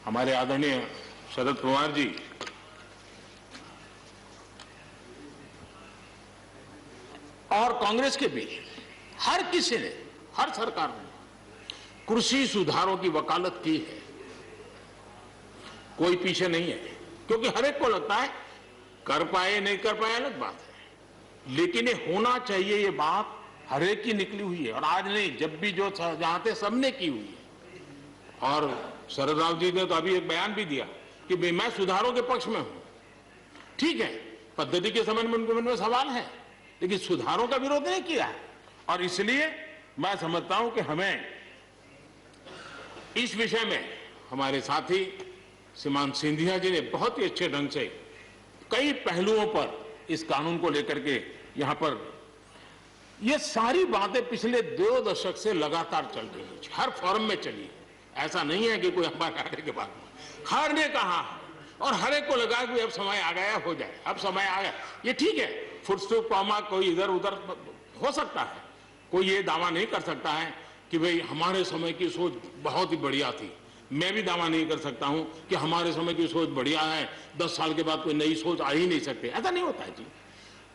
हमारे आदरणीय शरद पवार जी और कांग्रेस के भी हर किसी ने, हर सरकार ने कृषि सुधारों की वकालत की है। कोई पीछे नहीं है, क्योंकि हर एक को लगता है कर पाए नहीं कर पाए अलग बात है, लेकिन ये होना चाहिए, ये बात हर एक की निकली हुई है। और आज नहीं, जब भी जो जहां थे सबने की हुई है। और शरद राव जी ने तो अभी एक बयान भी दिया कि भाई मैं सुधारों के पक्ष में हूं। ठीक है, पद्धति के संबंध में उनके मन में सवाल है, लेकिन सुधारों का विरोध नहीं किया है। और इसलिए मैं समझता हूं कि हमें इस विषय में हमारे साथी श्रीमान सिंधिया जी ने बहुत ही अच्छे ढंग से कई पहलुओं पर इस कानून को लेकर के यहां पर ये सारी बातें पिछले 2 दशक से लगातार चल रही है, हर फोरम में चली। ऐसा नहीं है कि कोई हमारे आने के बाद हर ने कहा और हर एक को लगा कि अब समय आ गया, हो जाए, अब समय आ गया। ये ठीक है, फुटस्टॉप कॉमा कोई इधर उधर हो सकता है, कोई ये दावा नहीं कर सकता है कि भाई हमारे समय की सोच बहुत ही बढ़िया थी। मैं भी दावा नहीं कर सकता हूं कि हमारे समय की सोच बढ़िया है, 10 साल के बाद कोई नई सोच आ ही नहीं सकती। ऐसा नहीं होता है जी।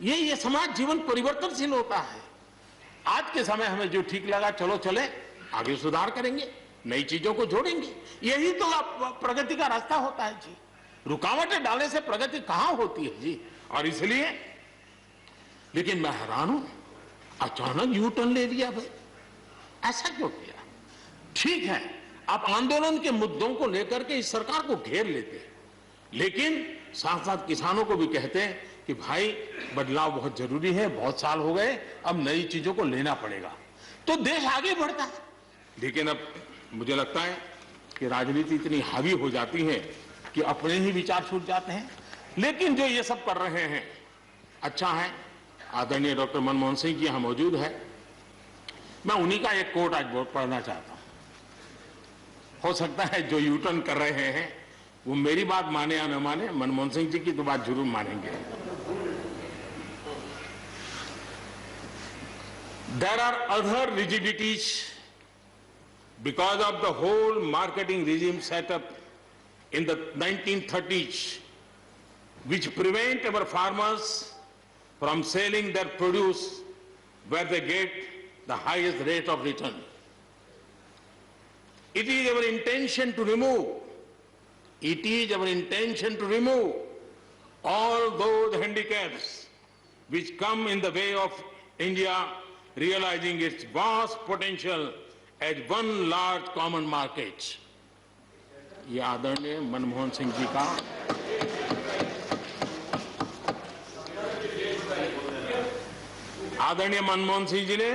ये समाज जीवन परिवर्तनशील होता है। आज के समय हमें जो ठीक लगा चलो चले, आगे सुधार करेंगे, नई चीजों को जोड़ेंगे। यही तो प्रगति का रास्ता होता है जी। रुकावटें डालने से प्रगति कहां होती है जी। और इसलिए, लेकिन मैं हैरान हूं, अचानक यू टर्न ले लिया भाई, ऐसा क्यों किया? ठीक है, आप आंदोलन के मुद्दों को लेकर के इस सरकार को घेर लेते हैं, लेकिन साथ साथ किसानों को भी कहते हैं कि भाई बदलाव बहुत जरूरी है, बहुत साल हो गए, अब नई चीजों को लेना पड़ेगा, तो देश आगे बढ़ता है। लेकिन अब मुझे लगता है कि राजनीति इतनी हावी हो जाती है कि अपने ही विचार छूट जाते हैं। लेकिन जो ये सब कर रहे हैं अच्छा है। आदरणीय डॉक्टर मनमोहन सिंह जी यहां मौजूद है, मैं उन्हीं का एक कोट आज पढ़ना चाहता हूं। हो सकता है जो यू टर्न कर रहे हैं वो मेरी बात माने या न माने, मनमोहन सिंह जी की तो बात जरूर मानेंगे। There are other rigidities because of the whole marketing regime set up in the 1930s, which prevent our farmers from selling their produce where they get the highest rate of return. It is our intention to remove all those handicaps which come in the way of India realizing its vast potential as one large common market. ये आदरणीय मनमोहन सिंह जी का आदरणीय मनमोहन सिंह जी ने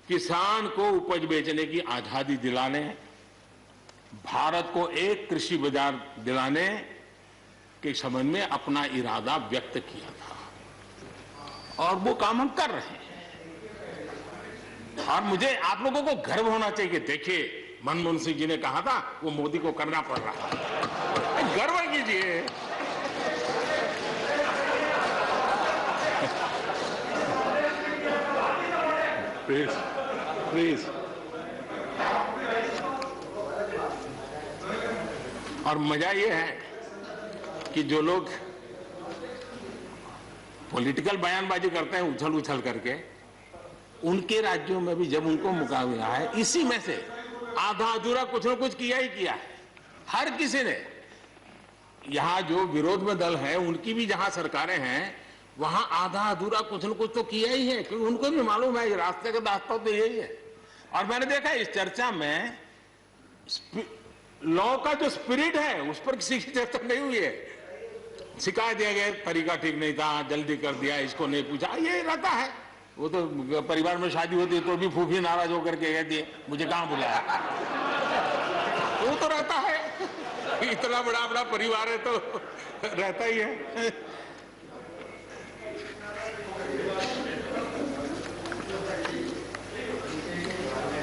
किसान को उपज बेचने की आजादी दिलाने, भारत को एक कृषि बाजार दिलाने के संबंध में अपना इरादा व्यक्त किया था और वो काम हम कर रहे हैं। और मुझे आप लोगों को गर्व होना चाहिए कि देखिए मनमोहन सिंह जी ने कहा था वो मोदी को करना पड़ रहा है, गर्व कीजिए। प्लीज। और मजा ये है कि जो लोग पॉलिटिकल बयानबाजी करते हैं उछल उछल करके, उनके राज्यों में भी जब उनको मुकाबला है, इसी में से आधा अधूरा कुछ न कुछ किया ही किया है हर किसी ने। यहां जो विरोध में दल है उनकी भी जहां सरकारें हैं वहां आधा अधूरा कुछ न कुछ तो किया ही है, क्योंकि उनको भी मालूम है रास्ते का रास्ता तो यही है। और मैंने देखा इस चर्चा में लॉ का जो स्पिरिट है उस पर किसी की चर्चा नहीं हुई है। शिकायत दिया गया तरीका ठीक नहीं था, जल्दी कर दिया, इसको नहीं पूछा, ये रहता है। वो तो परिवार में शादी होती है तो भी फूफी नाराज होकर के कहती है मुझे कहां बुलाया, वो तो रहता है। इतना बड़ा बड़ा परिवार है तो रहता ही है।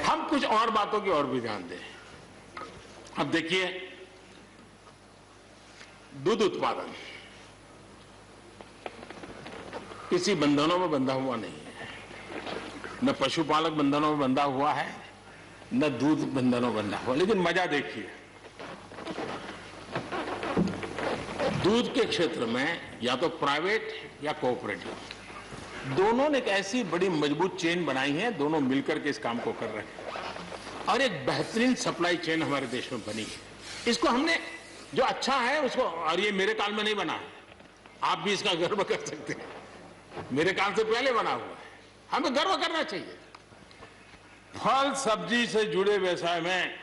हम कुछ और बातों की ओर भी ध्यान दें। अब देखिए, दूध उत्पादन किसी बंधनों में बंधा हुआ नहीं है, न पशुपालक बंधनों में बंधा हुआ है, न दूध बंधनों में बंधा हुआ। लेकिन मजा देखिए, दूध के क्षेत्र में या तो प्राइवेट या कोऑपरेटिव, दोनों ने एक ऐसी बड़ी मजबूत चेन बनाई है, दोनों मिलकर के इस काम को कर रहे हैं और एक बेहतरीन सप्लाई चेन हमारे देश में बनी है। इसको हमने जो अच्छा है उसको, और ये मेरे काल में नहीं बना है, आप भी इसका गर्व कर सकते हैं, मेरे काल से पहले बना हुआ है, हमें गर्व करना चाहिए। फल सब्जी से जुड़े व्यवसाय में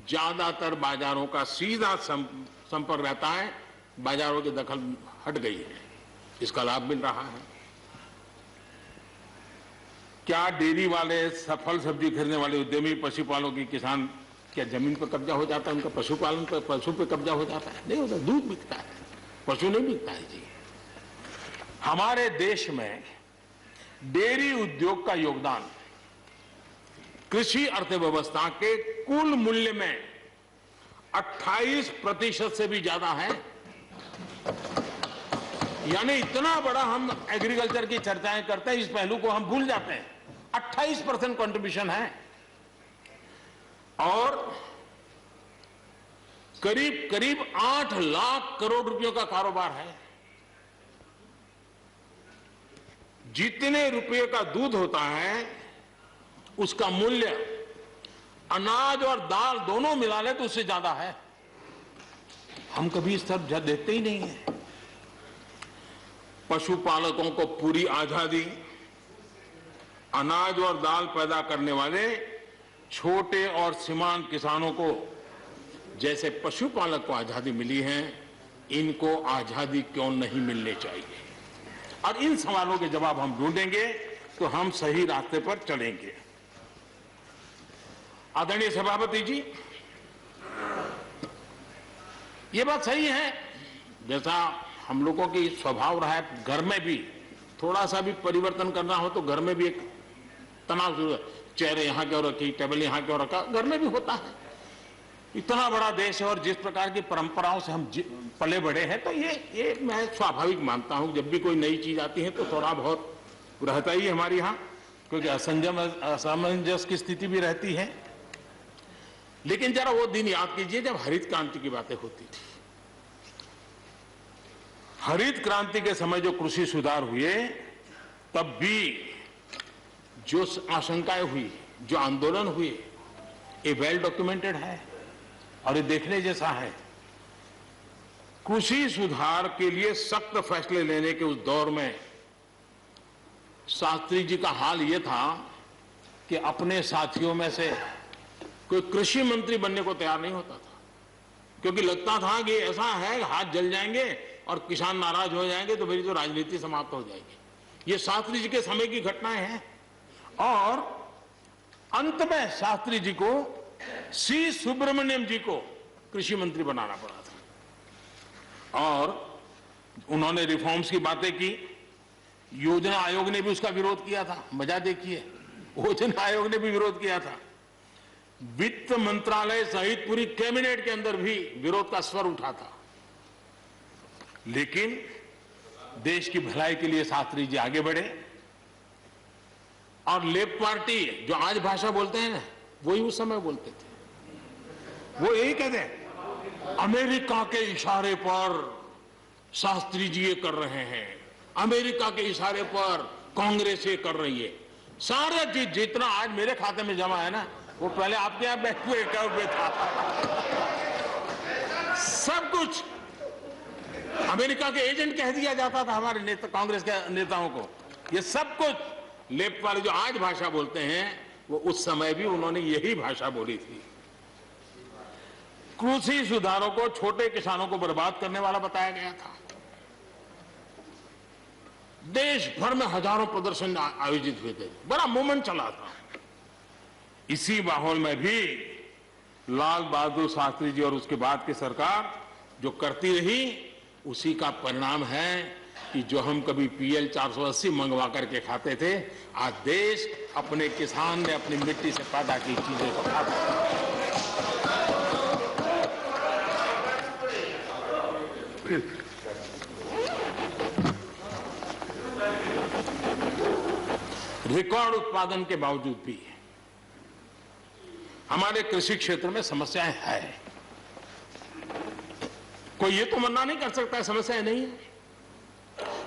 ज्यादातर बाजारों का सीधा संपर्क रहता है, बाजारों की दखल हट गई है, इसका लाभ मिल रहा है। क्या डेयरी वाले, फल सब्जी खरीदने वाले उद्यमी, पशुपालकों की किसान, क्या जमीन पर कब्जा हो जाता है उनका? पशुपालन पर, पशु पे कब्जा हो जाता है? नहीं होता, दूध बिकता है, पशु नहीं बिकता है जी। हमारे देश में डेयरी उद्योग का योगदान कृषि अर्थव्यवस्था के कुल मूल्य में 28% से भी ज्यादा है। यानी इतना बड़ा हम एग्रीकल्चर की चर्चाएं करते हैं, इस पहलू को हम भूल जाते हैं। 28% कंट्रीब्यूशन है और करीब करीब 8 लाख करोड़ रुपयों का कारोबार है। जितने रुपए का दूध होता है उसका मूल्य अनाज और दाल दोनों मिला ले तो उससे ज्यादा है। हम कभी इस तरफ देखते ही नहीं है। पशुपालकों को पूरी आजादी, अनाज और दाल पैदा करने वाले छोटे और सीमांत किसानों को जैसे पशुपालक को आजादी मिली है, इनको आजादी क्यों नहीं मिलनी चाहिए? और इन सवालों के जवाब हम ढूंढेंगे तो हम सही रास्ते पर चलेंगे। आदरणीय सभापति जी, ये बात सही है, जैसा हम लोगों की स्वभाव रहा है, घर में भी थोड़ा सा भी परिवर्तन करना हो तो घर में भी एक तनाव शुरू है। चेहरे यहां क्यों रखी, टेबल यहां क्यों रखा, घर में भी होता है। इतना बड़ा देश है और जिस प्रकार की परंपराओं से हम पले बढ़े हैं, तो ये मैं स्वाभाविक मानता हूं। जब भी कोई नई चीज आती है तो थोड़ा बहुत रहता ही है हमारे यहाँ, क्योंकि असमंजस की स्थिति भी रहती है। लेकिन जरा वो दिन याद कीजिए जब हरित क्रांति की बातें होती थी। हरित क्रांति के समय जो कृषि सुधार हुए, तब भी जो आशंकाएं हुई, जो आंदोलन हुए, ये वेल डॉक्यूमेंटेड है और ये देखने जैसा है। कृषि सुधार के लिए सख्त फैसले लेने के उस दौर में शास्त्री जी का हाल यह था कि अपने साथियों में से कोई कृषि मंत्री बनने को तैयार नहीं होता था, क्योंकि लगता था कि ऐसा है हाथ जल जाएंगे और किसान नाराज हो जाएंगे तो मेरी तो राजनीति समाप्त हो जाएगी। ये शास्त्री जी के समय की घटनाएं हैं। और अंत में शास्त्री जी को सी सुब्रमण्यम जी को कृषि मंत्री बनाना पड़ा था और उन्होंने रिफॉर्म्स की बातें की। योजना आयोग ने भी उसका विरोध किया था। मजा देखिए, योजना आयोग ने भी विरोध किया था। वित्त मंत्रालय सहित पूरी कैबिनेट के अंदर भी विरोध का स्वर उठा था। लेकिन देश की भलाई के लिए शास्त्री जी आगे बढ़े और लेफ्ट पार्टी जो आज भाषा बोलते हैं ना, वही उस समय बोलते थे। वो यही कहते हैं, अमेरिका के इशारे पर शास्त्री जी ये कर रहे हैं, अमेरिका के इशारे पर कांग्रेस ये कर रही है। सारा चीज जितना आज मेरे खाते में जमा है ना, वो पहले आपके यहां बैंक में अकाउंट में था। सब कुछ अमेरिका के एजेंट कह दिया जाता था हमारे नेता, कांग्रेस के नेताओं को। ये सब कुछ लेफ्ट वाले जो आज भाषा बोलते हैं, वो उस समय भी उन्होंने यही भाषा बोली थी। कृषि सुधारों को छोटे किसानों को बर्बाद करने वाला बताया गया था। देश भर में हजारों प्रदर्शन आयोजित हुए थे, बड़ा मूवमेंट चला था। इसी माहौल में भी लाल बहादुर शास्त्री जी और उसके बाद की सरकार जो करती रही, उसी का परिणाम है कि जो हम कभी PL 480 मंगवा करके खाते थे, आज देश अपने किसान ने अपनी मिट्टी से पैदा की चीजें को खाता है। रिकॉर्ड उत्पादन के बावजूद भी हमारे कृषि क्षेत्र में समस्याएं हैं। कोई ये तो मना नहीं कर सकता है समस्याएं नहीं है,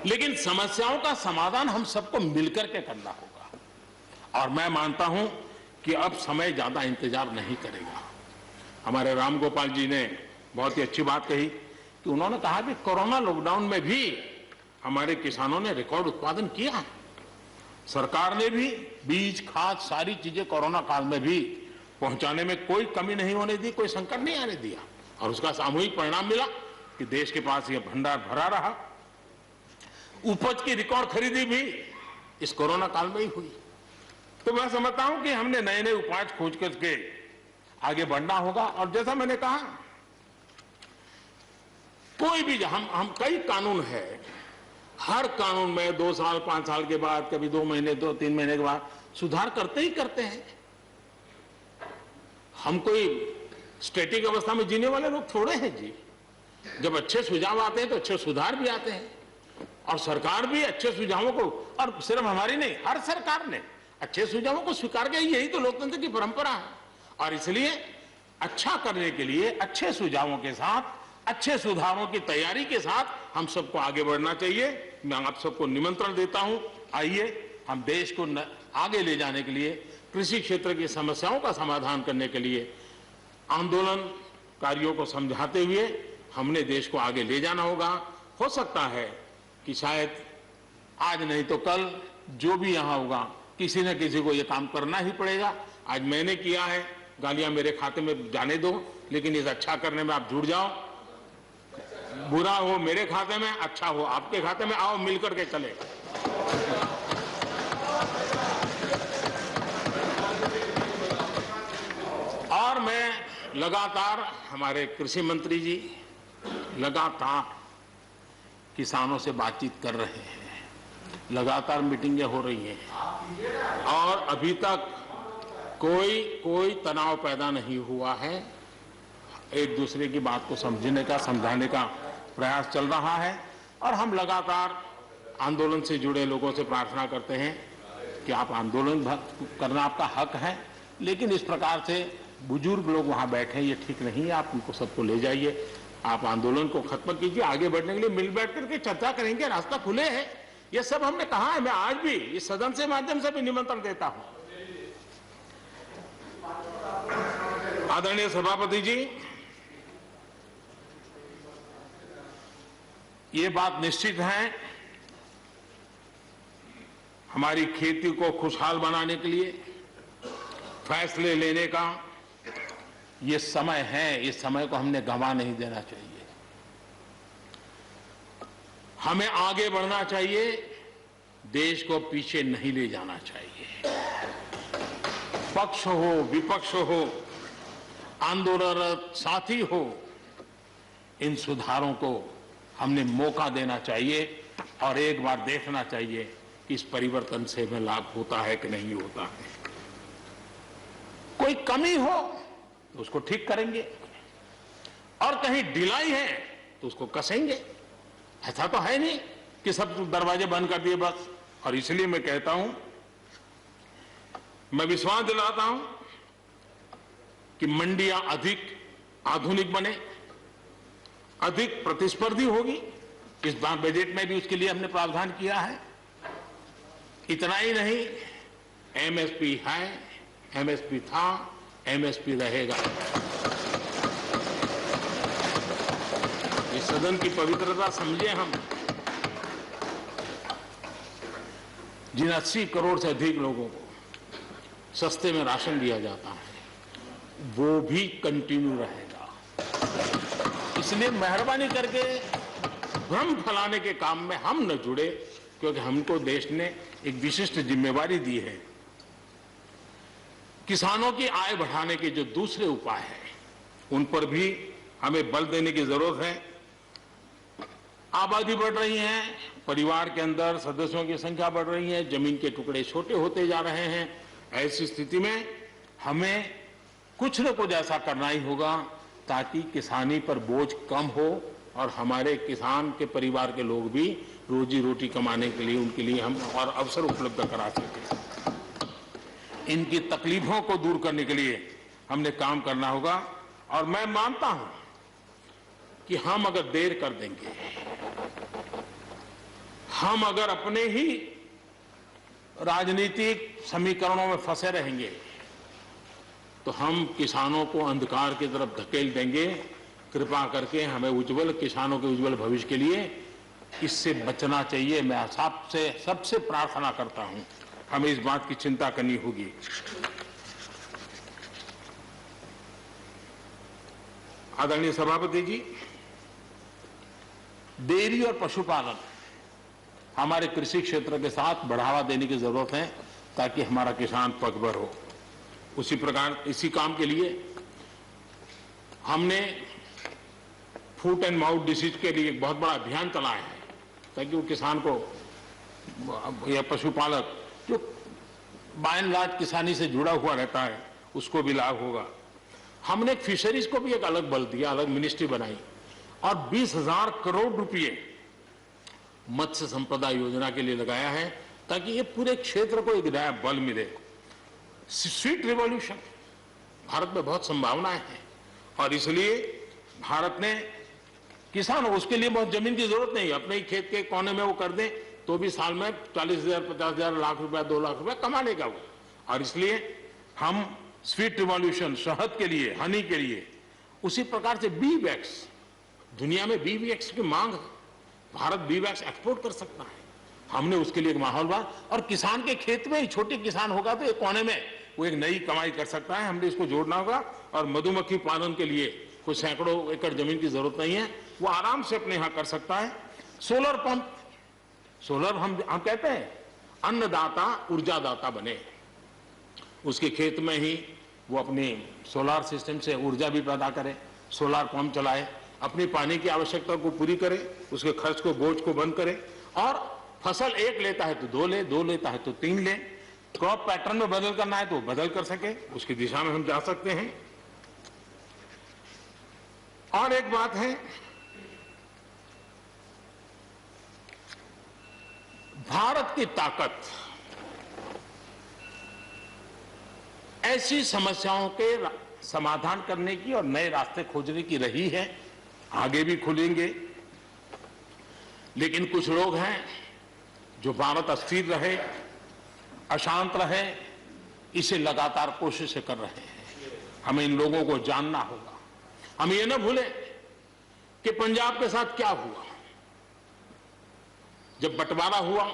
लेकिन समस्याओं का समाधान हम सबको मिलकर के करना होगा। और मैं मानता हूं कि अब समय ज्यादा इंतजार नहीं करेगा। हमारे राम गोपाल जी ने बहुत ही अच्छी बात कही कि उन्होंने कहा कि कोरोना लॉकडाउन में भी हमारे किसानों ने रिकॉर्ड उत्पादन किया। सरकार ने भी बीज, खाद, सारी चीजें कोरोना काल में भी पहुंचाने में कोई कमी नहीं होने दी, कोई संकट नहीं आने दिया, और उसका सामूहिक परिणाम मिला कि देश के पास यह भंडार भरा रहा। उपज की रिकॉर्ड खरीदी भी इस कोरोना काल में ही हुई। तो मैं समझता हूं कि हमने नए नए उपाय खोज करके आगे बढ़ना होगा। और जैसा मैंने कहा, कोई भी हम कई कानून है, हर कानून में 2 साल 5 साल के बाद, कभी 2 महीने 2-3 महीने के बाद सुधार करते ही करते हैं। हम कोई स्टैटिक अवस्था में जीने वाले लोग थोड़े हैं जी। जब अच्छे सुझाव आते हैं तो अच्छे सुधार भी आते हैं, और सरकार भी अच्छे सुझावों को, और सिर्फ हमारी नहीं, हर सरकार ने अच्छे सुझावों को स्वीकार किया। यही तो लोकतंत्र की परंपरा है। और इसलिए अच्छा करने के लिए अच्छे सुझावों के साथ, अच्छे सुधारों की तैयारी के साथ हम सबको आगे बढ़ना चाहिए। मैं आप सबको निमंत्रण देता हूं, आइए हम देश को आगे ले जाने के लिए, कृषि क्षेत्र की समस्याओं का समाधान करने के लिए आंदोलनकारियों को समझाते हुए हमने देश को आगे ले जाना होगा। हो सकता है कि शायद आज नहीं तो कल जो भी यहां होगा, किसी न किसी को यह काम करना ही पड़ेगा। आज मैंने किया है, गालियां मेरे खाते में जाने दो, लेकिन इस अच्छा करने में आप जुड़ जाओ। बुरा हो मेरे खाते में, अच्छा हो आपके खाते में, आओ मिलकर के चले। और मैं लगातार, हमारे कृषि मंत्री जी लगातार किसानों से बातचीत कर रहे हैं, लगातार मीटिंगें हो रही हैं, और अभी तक कोई तनाव पैदा नहीं हुआ है। एक दूसरे की बात को समझने का, समझाने का प्रयास चल रहा है। और हम लगातार आंदोलन से जुड़े लोगों से प्रार्थना करते हैं कि आप आंदोलन करना आपका हक है, लेकिन इस प्रकार से बुजुर्ग लोग वहां बैठे, ये ठीक नहीं है। आप उनको सबको ले जाइए, आप आंदोलन को खत्म कीजिए। आगे बढ़ने के लिए मिल बैठ करके चर्चा करेंगे, रास्ता खुले है। ये सब हमने कहा है। मैं आज भी इस सदन से माध्यम से भी निमंत्रण देता हूं। आदरणीय सभापति जी, ये बात निश्चित है, हमारी खेती को खुशहाल बनाने के लिए फैसले लेने का ये समय है। इस समय को हमने गंवा नहीं देना चाहिए। हमें आगे बढ़ना चाहिए, देश को पीछे नहीं ले जाना चाहिए। पक्ष हो, विपक्ष हो, आंदोलनरत साथी हो, इन सुधारों को हमने मौका देना चाहिए और एक बार देखना चाहिए कि इस परिवर्तन से हमें लाभ होता है कि नहीं होता है। कोई कमी हो तो उसको ठीक करेंगे, और कहीं ढिलाई है तो उसको कसेंगे। ऐसा तो है नहीं कि सब दरवाजे बंद कर दिए बस। और इसलिए मैं कहता हूं, मैं विश्वास दिलाता हूं कि मंडियां अधिक आधुनिक बने, अधिक प्रतिस्पर्धी होगी। इस बार बजट में भी उसके लिए हमने प्रावधान किया है। इतना ही नहीं, एमएसपी है, एमएसपी था, एमएसपी रहेगा। इस सदन की पवित्रता समझे हम। जिन 80 करोड़ से अधिक लोगों को सस्ते में राशन दिया जाता है, वो भी कंटिन्यू रहेगा। इसलिए मेहरबानी करके भ्रम फैलाने के काम में हम न जुड़े, क्योंकि हमको देश ने एक विशिष्ट जिम्मेवारी दी है। किसानों की आय बढ़ाने के जो दूसरे उपाय हैं, उन पर भी हमें बल देने की जरूरत है। आबादी बढ़ रही है, परिवार के अंदर सदस्यों की संख्या बढ़ रही है, जमीन के टुकड़े छोटे होते जा रहे हैं। ऐसी स्थिति में हमें कुछ न कुछ ऐसा करना ही होगा ताकि किसानी पर बोझ कम हो और हमारे किसान के परिवार के लोग भी रोजी रोटी कमाने के लिए, उनके लिए हम और अवसर उपलब्ध करा सकें। इनकी तकलीफों को दूर करने के लिए हमने काम करना होगा। और मैं मानता हूं कि हम अगर देर कर देंगे, हम अगर अपने ही राजनीतिक समीकरणों में फंसे रहेंगे तो हम किसानों को अंधकार की तरफ धकेल देंगे। कृपा करके हमें उज्जवल किसानों के उज्जवल भविष्य के लिए इससे बचना चाहिए। मैं सबसे प्रार्थना करता हूं, हमें इस बात की चिंता करनी होगी। आदरणीय सभापति जी, डेयरी और पशुपालन हमारे कृषि क्षेत्र के साथ बढ़ावा देने की जरूरत है ताकि हमारा किसान पगभर हो। उसी प्रकार इसी काम के लिए हमने फूट एंड माउथ डिसीज के लिए एक बहुत बड़ा अभियान चलाया है ताकि वो किसान को या पशुपालक जो बाय एंड लार्ज किसानी से जुड़ा हुआ रहता है उसको भी लाभ होगा। हमने फिशरीज को भी एक अलग बल दिया, अलग मिनिस्ट्री बनाई और 20,000 करोड़ रुपए मत्स्य संपदा योजना के लिए लगाया है ताकि ये पूरे क्षेत्र को एक नया बल मिले। स्वीट रिवॉल्यूशन, भारत में बहुत संभावनाएं हैं और इसलिए भारत ने किसानों, उसके लिए बहुत जमीन की जरूरत नहीं, अपने ही खेत के कोने में वो कर दें तो भी साल में 40,000, 50,000, लाख रुपया, 2 लाख रुपया कमा लेगा वो। और इसलिए हम स्वीट रिवॉल्यूशन, शहद के लिए, हनी के लिए, उसी प्रकार से बी वैक्स, दुनिया में बी वैक्स की मांग है, भारत बी वैक्स एक्सपोर्ट कर सकता है। हमने उसके लिए एक माहौल बना और किसान के खेत में ही छोटे किसान होगा तो एक कोने में वो एक नई कमाई कर सकता है। हमने इसको जोड़ना होगा और मधुमक्खी पालन के लिए कोई सैकड़ों एकड़ जमीन की जरूरत नहीं है, वो आराम से अपने यहां कर सकता है। सोलर पंप, सोलर हम कहते हैं अन्नदाता ऊर्जादाता बने, उसके खेत में ही वो अपनी सोलर सिस्टम से ऊर्जा भी पैदा करे, सोलर पंप चलाए, अपनी पानी की आवश्यकता को पूरी करे, उसके खर्च को, बोझ को बंद करे और फसल एक लेता है तो 2 ले, 2 लेता है तो 3 ले। क्रॉप पैटर्न में बदल करना है तो बदल कर सके, उसकी दिशा में हम जा सकते हैं। और एक बात है, भारत की ताकत ऐसी समस्याओं के समाधान करने की और नए रास्ते खोजने की रही है, आगे भी खुलेंगे। लेकिन कुछ लोग हैं जो भारत अस्थिर रहे, अशांत रहे, इसे लगातार कोशिशें कर रहे हैं। हमें इन लोगों को जानना होगा। हम ये न भूलें कि पंजाब के साथ क्या हुआ। जब बंटवारा हुआ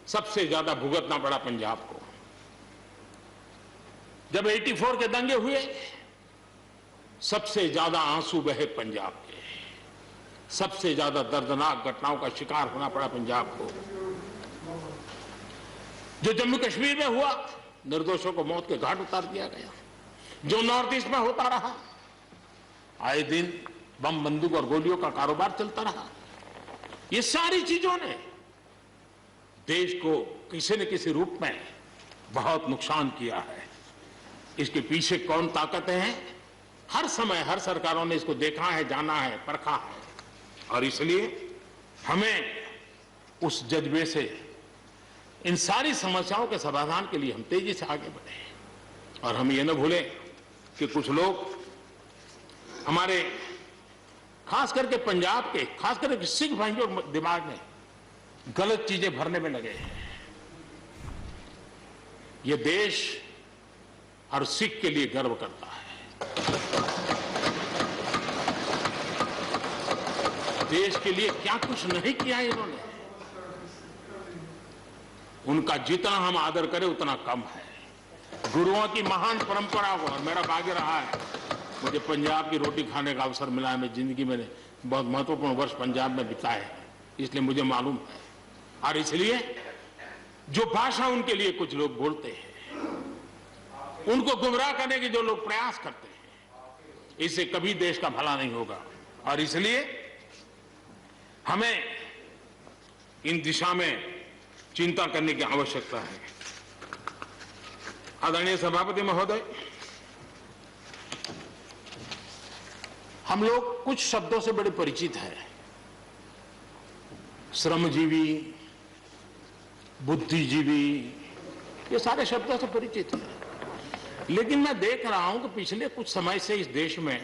सबसे ज्यादा भुगतना पड़ा पंजाब को। जब 84 के दंगे हुए सबसे ज्यादा आंसू बहे पंजाब के, सबसे ज्यादा दर्दनाक घटनाओं का शिकार होना पड़ा पंजाब को। जो जम्मू कश्मीर में हुआ, निर्दोषों को मौत के घाट उतार दिया गया। जो नॉर्थ ईस्ट में होता रहा, आए दिन बम, बंदूक और गोलियों का कारोबार चलता रहा। ये सारी चीजों ने देश को किसी न किसी रूप में बहुत नुकसान किया है। इसके पीछे कौन ताकतें हैं, हर समय हर सरकारों ने इसको देखा है, जाना है, परखा है। और इसलिए हमें उस जज्बे से इन सारी समस्याओं के समाधान के लिए हम तेजी से आगे बढ़े। और हम ये न भूलें कि कुछ लोग हमारे, खास करके पंजाब के, खास करके सिख भाइयों के दिमाग में गलत चीजें भरने में लगे हैं। ये देश हर सिख के लिए गर्व करता है। देश के लिए क्या कुछ नहीं किया इन्होंने, उनका जितना हम आदर करें उतना कम है। गुरुओं की महान परंपरा को, और मेरा भाग्य रहा है मुझे पंजाब की रोटी खाने का अवसर मिला है। मैं जिंदगी में बहुत महत्वपूर्ण वर्ष पंजाब में बिताए हैं, इसलिए मुझे मालूम है। और इसलिए जो भाषा उनके लिए कुछ लोग बोलते हैं, उनको गुमराह करने के जो लोग प्रयास करते हैं, इससे कभी देश का भला नहीं होगा। और इसलिए हमें इन दिशा में चिंता करने की आवश्यकता है। आदरणीय सभापति महोदय, हम लोग कुछ शब्दों से बड़े परिचित हैं। श्रमजीवी, बुद्धिजीवी, ये सारे शब्दों से परिचित हैं। लेकिन मैं देख रहा हूं कि पिछले कुछ समय से इस देश में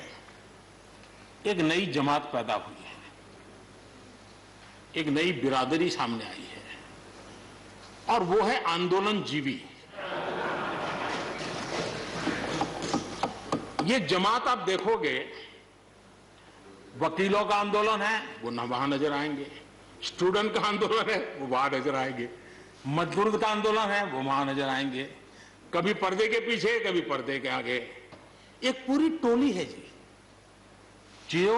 एक नई जमात पैदा हुई है, एक नई बिरादरी सामने आई है, और वो है आंदोलनजीवी। ये जमात आप देखोगे, वकीलों का आंदोलन है वो वहां नजर आएंगे, स्टूडेंट का आंदोलन है वो वहां नजर आएंगे, मजदूर का आंदोलन है वो वहां नजर आएंगे, कभी पर्दे के पीछे कभी पर्दे के आगे। एक पूरी टोली है जी जो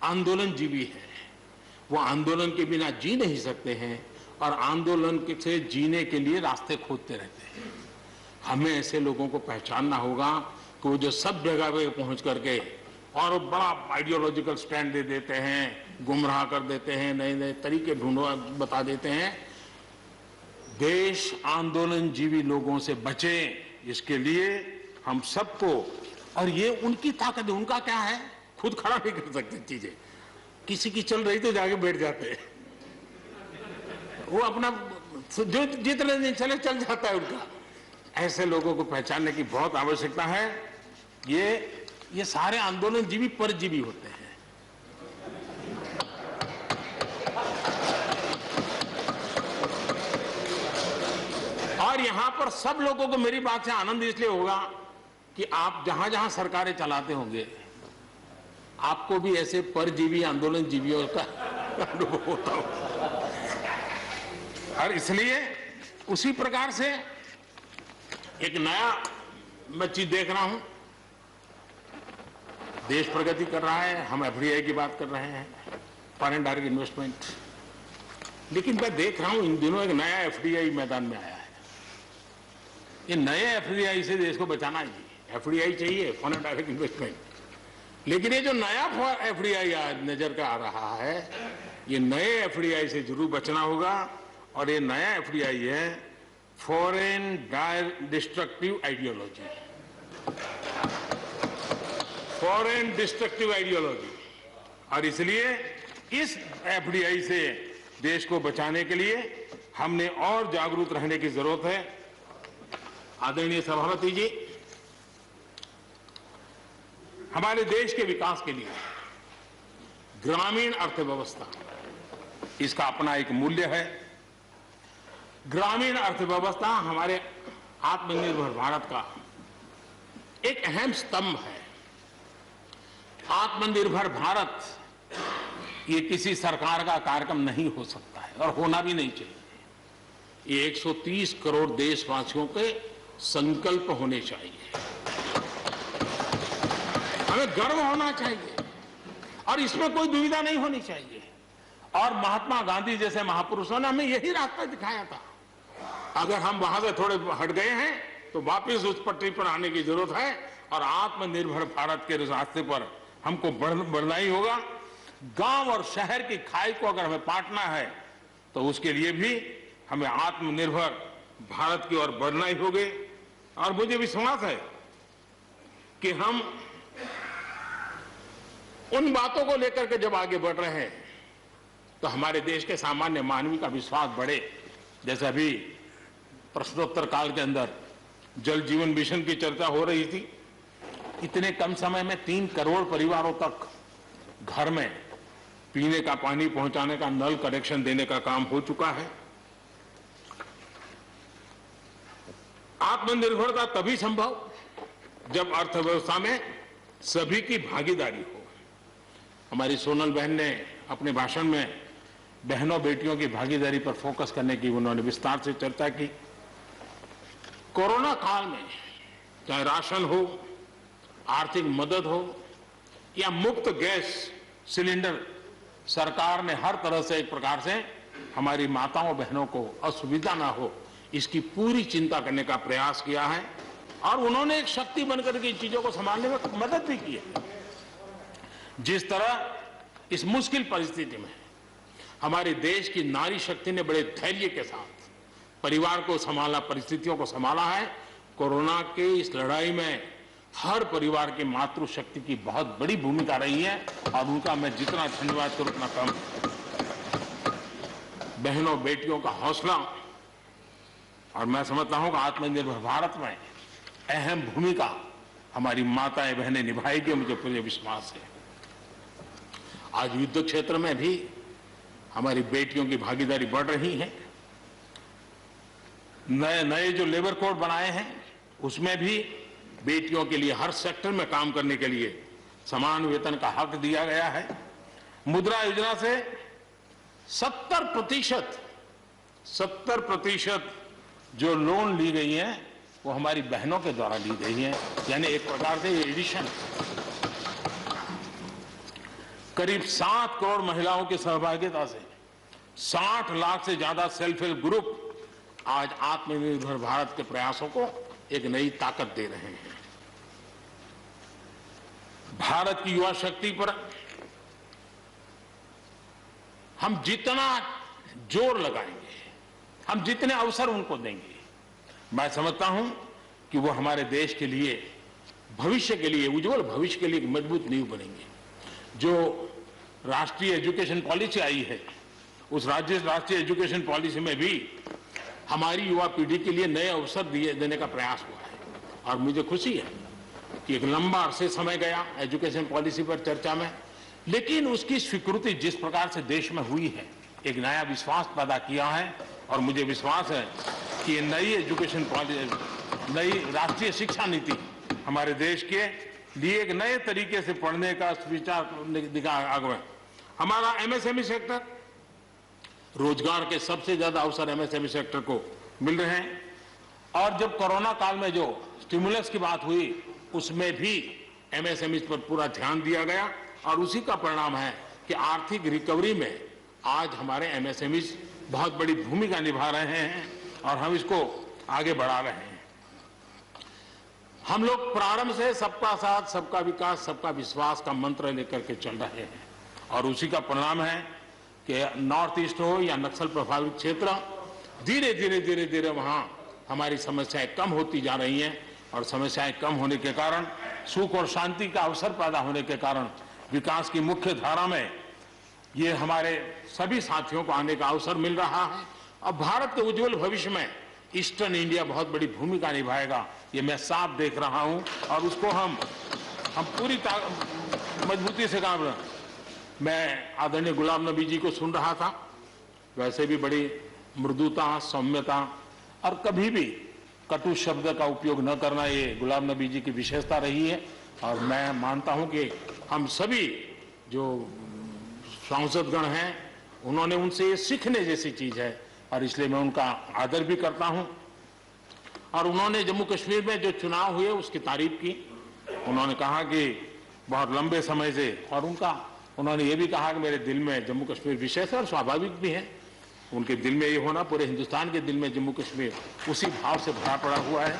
आंदोलनजीवी है। वो आंदोलन के बिना जी नहीं सकते हैं और आंदोलन से जीने के लिए रास्ते खोजते रहते हैं। हमें ऐसे लोगों को पहचानना होगा कि वो जो सब जगह पे पहुंच करके और बड़ा आइडियोलॉजिकल स्टैंड दे देते हैं, गुमराह कर देते हैं, नए नए तरीके बता देते हैं। देश आंदोलनजीवी लोगों से बचे, इसके लिए हम सबको, और ये उनकी ताकत है। उनका क्या है, खुद खड़ा नहीं कर सकते चीजें, किसी की चल रही तो जाके बैठ जाते हैं, वो अपना जो जितने दिन चले चल जाता है उनका। ऐसे लोगों को पहचानने की बहुत आवश्यकता है। ये सारे आंदोलनजीवी परजीवी होते हैं। और यहां पर सब लोगों को मेरी बात से आनंद इसलिए होगा कि आप जहां जहां सरकारें चलाते होंगे, आपको भी ऐसे परजीवी आंदोलनजीवियों का अनुभव होता होगा। और इसलिए उसी प्रकार से एक नया मैं चीज देख रहा हूं, देश प्रगति कर रहा है, हम एफडीआई की बात कर रहे हैं, फॉरेन डायरेक्ट इन्वेस्टमेंट, लेकिन मैं देख रहा हूं इन दिनों एक नया एफडीआई मैदान में आया है। ये नए एफडीआई से देश को बचाना चाहिए। एफडीआई चाहिए, फॉरेन डायरेक्ट इन्वेस्टमेंट, लेकिन ये जो नया एफडीआई नजर का आ रहा है, ये नए एफडीआई से जरूर बचना होगा। और ये नया एफडीआई है foreign destructive ideology, foreign destructive ideology. और इसलिए इस एफडीआई से देश को बचाने के लिए हमने और जागरूक रहने की जरूरत है। आदरणीय सभापति जी, हमारे देश के विकास के लिए ग्रामीण अर्थव्यवस्था, इसका अपना एक मूल्य है। ग्रामीण अर्थव्यवस्था हमारे आत्मनिर्भर भारत का एक अहम स्तंभ है। आत्मनिर्भर भारत ये किसी सरकार का कार्यक्रम नहीं हो सकता है और होना भी नहीं चाहिए। ये 130 करोड़ देशवासियों के संकल्प होने चाहिए। हमें गर्व होना चाहिए और इसमें कोई दुविधा नहीं होनी चाहिए। और महात्मा गांधी जैसे महापुरुषों ने हमें यही रास्ता दिखाया था। अगर हम वहां से थोड़े हट गए हैं तो वापस उस पटरी पर आने की जरूरत है और आत्मनिर्भर भारत के रास्ते पर हमको बढ़ना ही होगा। गांव और शहर की खाई को अगर हमें पाटना है तो उसके लिए भी हमें आत्मनिर्भर भारत की ओर बढ़ना ही होगा। और मुझे विश्वास है कि हम उन बातों को लेकर के जब आगे बढ़ रहे हैं तो हमारे देश के सामान्य मानवी का विश्वास बढ़े। जैसे अभी प्रश्नोत्तर काल के अंदर जल जीवन मिशन की चर्चा हो रही थी। इतने कम समय में 3 करोड़ परिवारों तक घर में पीने का पानी पहुंचाने का नल कनेक्शन देने का काम हो चुका है। आत्मनिर्भरता तभी संभव जब अर्थव्यवस्था में सभी की भागीदारी हो। हमारी सोनल बहन ने अपने भाषण में बहनों बेटियों की भागीदारी पर फोकस करने की उन्होंने विस्तार से चर्चा की। कोरोना काल में चाहे राशन हो, आर्थिक मदद हो या मुफ्त गैस सिलेंडर, सरकार ने हर तरह से एक प्रकार से हमारी माताओं बहनों को असुविधा ना हो इसकी पूरी चिंता करने का प्रयास किया है। और उन्होंने एक शक्ति बनकर के चीजों को संभालने में मदद भी की है। जिस तरह इस मुश्किल परिस्थिति में हमारे देश की नारी शक्ति ने बड़े धैर्य के साथ परिवार को संभाला, परिस्थितियों को संभाला है। कोरोना के इस लड़ाई में हर परिवार की मातृशक्ति की बहुत बड़ी भूमिका रही है और उनका मैं जितना धन्यवाद करूं उतना कम। बहनों बेटियों का हौसला, और मैं समझता हूं कि आत्मनिर्भर भारत में अहम भूमिका हमारी माताएं बहनें निभाएगी, मुझे पूरे विश्वास है। आज युद्ध क्षेत्र में भी हमारी बेटियों की भागीदारी बढ़ रही है। नए नए जो लेबर कोड बनाए हैं उसमें भी बेटियों के लिए हर सेक्टर में काम करने के लिए समान वेतन का हक दिया गया है। मुद्रा योजना से 70% जो लोन ली गई है वो हमारी बहनों के द्वारा ली गई है, यानी एक प्रकार से एडिशन। करीब 7 करोड़ महिलाओं की सहभागिता से 60 लाख से ज्यादा सेल्फ हेल्प ग्रुप आज आत्मनिर्भर भारत के प्रयासों को एक नई ताकत दे रहे हैं। भारत की युवा शक्ति पर हम जितना जोर लगाएंगे, हम जितने अवसर उनको देंगे, मैं समझता हूं कि वो हमारे देश के लिए, भविष्य के लिए, उज्जवल भविष्य के लिए एक मजबूत नींव बनेंगे। जो राष्ट्रीय एजुकेशन पॉलिसी आई है, उस राष्ट्रीय एजुकेशन पॉलिसी में भी हमारी युवा पीढ़ी के लिए नए अवसर देने का प्रयास हुआ है। और मुझे खुशी है कि एक लंबा अरसे समय गया एजुकेशन पॉलिसी पर चर्चा में, लेकिन उसकी स्वीकृति जिस प्रकार से देश में हुई है, एक नया विश्वास पैदा किया है। और मुझे विश्वास है कि ये नई एजुकेशन पॉलिसी, नई राष्ट्रीय शिक्षा नीति हमारे देश के लिए एक नए तरीके से पढ़ने का विचार दिखा आगे। हमारा एमएसएमई सेक्टर, रोजगार के सबसे ज्यादा अवसर एमएसएमई सेक्टर को मिल रहे हैं। और जब कोरोना काल में जो स्टिमुलस की बात हुई उसमें भी एमएसएमई पर पूरा ध्यान दिया गया और उसी का परिणाम है कि आर्थिक रिकवरी में आज हमारे एमएसएमई बहुत बड़ी भूमिका निभा रहे हैं और हम इसको आगे बढ़ा रहे हैं। हम लोग प्रारंभ से सबका साथ, सबका विकास, सबका विश्वास का मंत्र लेकर के चल रहे हैं और उसी का परिणाम है कि नॉर्थ ईस्ट हो या नक्सल प्रभावित क्षेत्र, धीरे धीरे वहां हमारी समस्याएं कम होती जा रही हैं और समस्याएं कम होने के कारण, सुख और शांति का अवसर पैदा होने के कारण विकास की मुख्य धारा में ये हमारे सभी साथियों को आने का अवसर मिल रहा है। अब भारत के उज्जवल भविष्य में ईस्टर्न इंडिया बहुत बड़ी भूमिका निभाएगा, ये मैं साफ देख रहा हूं और उसको हम पूरी मजबूती से काम रहे। मैं आदरणीय गुलाम नबी जी को सुन रहा था, वैसे भी बड़ी मृदुता, सौम्यता और कभी भी कटु शब्द का उपयोग न करना, ये गुलाम नबी जी की विशेषता रही है। और मैं मानता हूं कि हम सभी जो सांसदगण हैं उन्होंने उनसे ये सीखने जैसी चीज है और इसलिए मैं उनका आदर भी करता हूं। और उन्होंने जम्मू कश्मीर में जो चुनाव हुए उसकी तारीफ की। उन्होंने कहा कि बहुत लंबे समय से, और उन्होंने ये भी कहा कि मेरे दिल में जम्मू कश्मीर विशेष है और स्वाभाविक भी है। उनके दिल में ये होना, पूरे हिंदुस्तान के दिल में जम्मू कश्मीर उसी भाव से भरा पड़ा हुआ है।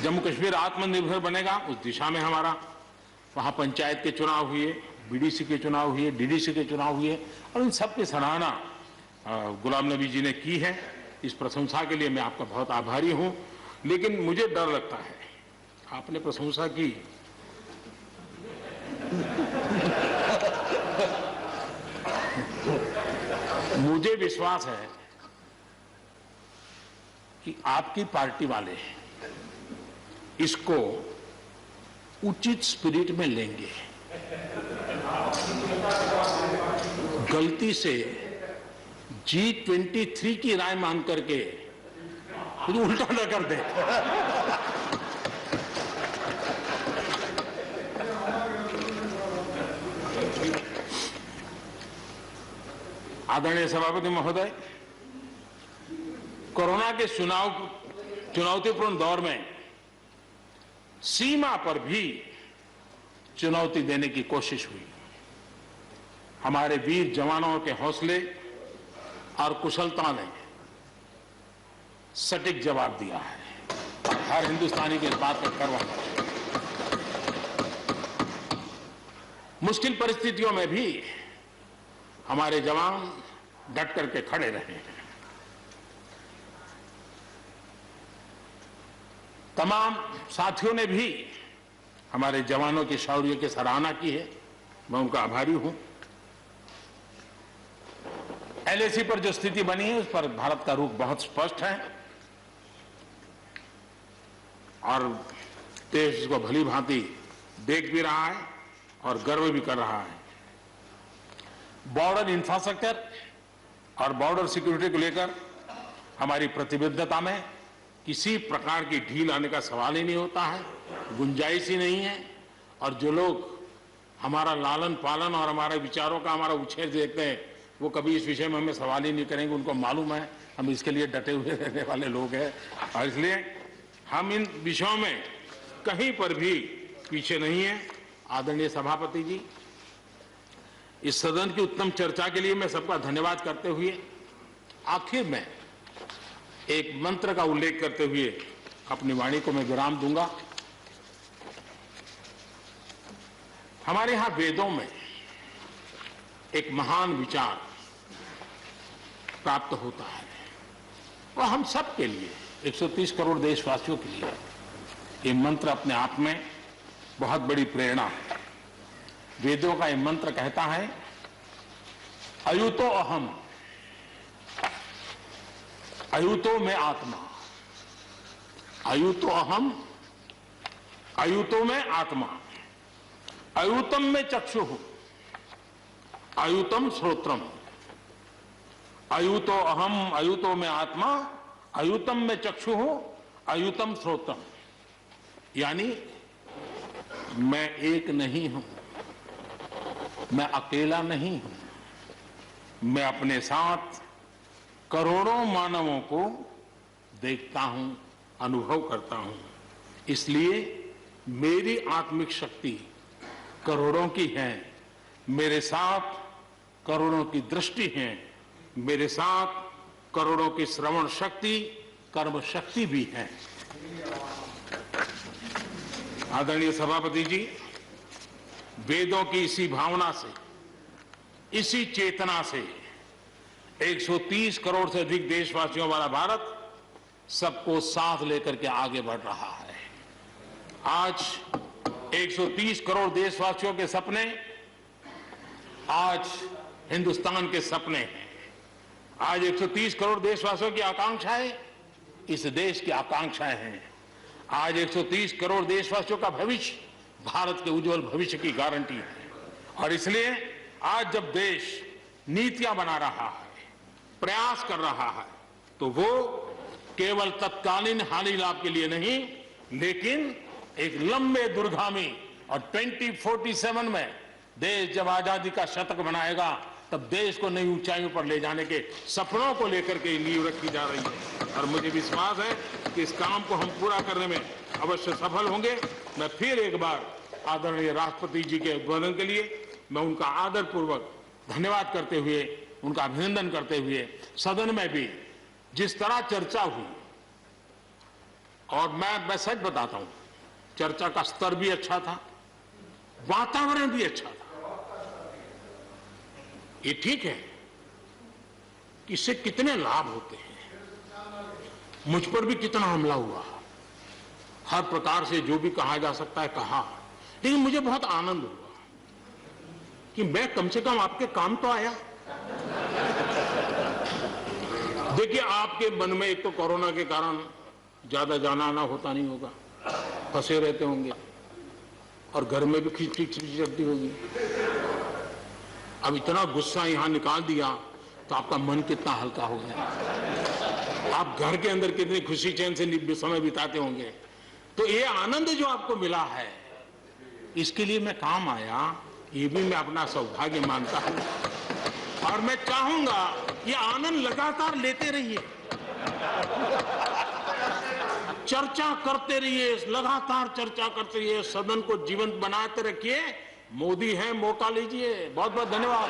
जम्मू कश्मीर आत्मनिर्भर बनेगा उस दिशा में हमारा, वहां पंचायत के चुनाव हुए, बीडीसी के चुनाव हुए, डीडीसी के चुनाव हुए और इन सब की सराहना गुलाम नबी जी ने की है। इस प्रशंसा के लिए मैं आपका बहुत आभारी हूं। लेकिन मुझे डर लगता है, आपने प्रशंसा की, मुझे विश्वास है कि आपकी पार्टी वाले इसको उचित स्पिरिट में लेंगे। गलती से G23 की राय मान करके कुछ उल्टा न कर दे। आदरणीय सभापति महोदय, कोरोना के चुनौतीपूर्ण दौर में सीमा पर भी चुनौती देने की कोशिश हुई। हमारे वीर जवानों के हौसले और कुशलता ने सटीक जवाब दिया है। हर हिंदुस्तानी के इस बात पर गर्व होना चाहिए। मुश्किल परिस्थितियों में भी हमारे जवान डट करके खड़े रहे हैं। तमाम साथियों ने भी हमारे जवानों के शौर्य की सराहना की है, मैं उनका आभारी हूं। एलएसी पर जो स्थिति बनी है उस पर भारत का रुख बहुत स्पष्ट है और देश इसको भली भांति देख भी रहा है और गर्व भी कर रहा है। बॉर्डर इंफ्रास्ट्रक्चर और बॉर्डर सिक्योरिटी को लेकर हमारी प्रतिबद्धता में किसी प्रकार की ढील आने का सवाल ही नहीं होता है, गुंजाइश ही नहीं है। और जो लोग हमारा लालन पालन और हमारे विचारों का हमारा उछेर देखते हैं वो कभी इस विषय में हमें सवाल ही नहीं करेंगे। उनको मालूम है हम इसके लिए डटे हुए रहने वाले लोग हैं और इसलिए हम इन विषयों में कहीं पर भी पीछे नहीं है। आदरणीय सभापति जी, इस सदन की उत्तम चर्चा के लिए मैं सबका धन्यवाद करते हुए आखिर में एक मंत्र का उल्लेख करते हुए अपनी वाणी को मैं विराम दूंगा। हमारे यहां वेदों में एक महान विचार प्राप्त होता है और हम सब के लिए 130 करोड़ देशवासियों के लिए ये मंत्र अपने आप में बहुत बड़ी प्रेरणा है। वेदों का ये मंत्र कहता है, अयुतो अहम, अयुतो में आत्मा, अयुतो अहम, अयुतो में आत्मा, अयुतम में चक्षुः, अयुतम श्रोत्रम, अयुतो अहम, अयुतो में आत्मा, अयुतम में चक्षुः, अयुतम श्रोत्रम। यानी मैं एक नहीं हूं, मैं अकेला नहीं हूं, मैं अपने साथ करोड़ों मानवों को देखता हूं, अनुभव करता हूं। इसलिए मेरी आत्मिक शक्ति करोड़ों की है, मेरे साथ करोड़ों की दृष्टि है, मेरे साथ करोड़ों की श्रवण शक्ति, कर्म शक्ति भी है। आदरणीय सभापति जी, वेदों की इसी भावना से, इसी चेतना से 130 करोड़ से अधिक देशवासियों वाला भारत सबको साथ लेकर के आगे बढ़ रहा है। आज 130 करोड़ देशवासियों के सपने आज हिंदुस्तान के सपने हैं। आज 130 करोड़ देशवासियों की आकांक्षाएं इस देश की आकांक्षाएं हैं। आज 130 करोड़ देशवासियों का भविष्य भारत के उज्जवल भविष्य की गारंटी है। और इसलिए आज जब देश नीतियां बना रहा है, प्रयास कर रहा है, तो वो केवल तत्कालीन हानि लाभ के लिए नहीं, लेकिन एक लंबे दूरगामी और 2047 में देश जब आजादी का शतक मनाएगा तब देश को नई ऊंचाइयों पर ले जाने के सपनों को लेकर के नींव रखी जा रही है। और मुझे विश्वास है कि इस काम को हम पूरा करने में अवश्य सफल होंगे। मैं फिर एक बार आदरणीय राष्ट्रपति जी के उद्बोधन के लिए मैं उनका आदरपूर्वक धन्यवाद करते हुए, उनका अभिनंदन करते हुए, सदन में भी जिस तरह चर्चा हुई, और मैं सच बताता हूं, चर्चा का स्तर भी अच्छा था, वातावरण भी अच्छा था। ये ठीक है कि इससे कितने लाभ होते हैं, मुझ पर भी कितना हमला हुआ, हर प्रकार से जो भी कहा जा सकता है कहा, लेकिन मुझे बहुत आनंद हुआ कि मैं कम से कम आपके काम तो आया। देखिए, आपके मन में एक तो कोरोना के कारण ज्यादा जाना आना होता नहीं होगा, फंसे रहते होंगे और घर में भी खिचड़ी चलती होगी। अब इतना गुस्सा यहां निकाल दिया तो आपका मन कितना हल्का हो गया। आप घर के अंदर कितनी खुशी चैन से समय बिताते होंगे। तो ये आनंद जो आपको मिला है, इसके लिए मैं काम आया, ये भी मैं अपना सौभाग्य मानता हूं। और मैं चाहूंगा ये आनंद लगातार लेते रहिए, चर्चा करते रहिए, लगातार चर्चा करते रहिए, सदन को जीवंत बनाते रखिए। मोदी है, मौका लीजिए। बहुत बहुत धन्यवाद।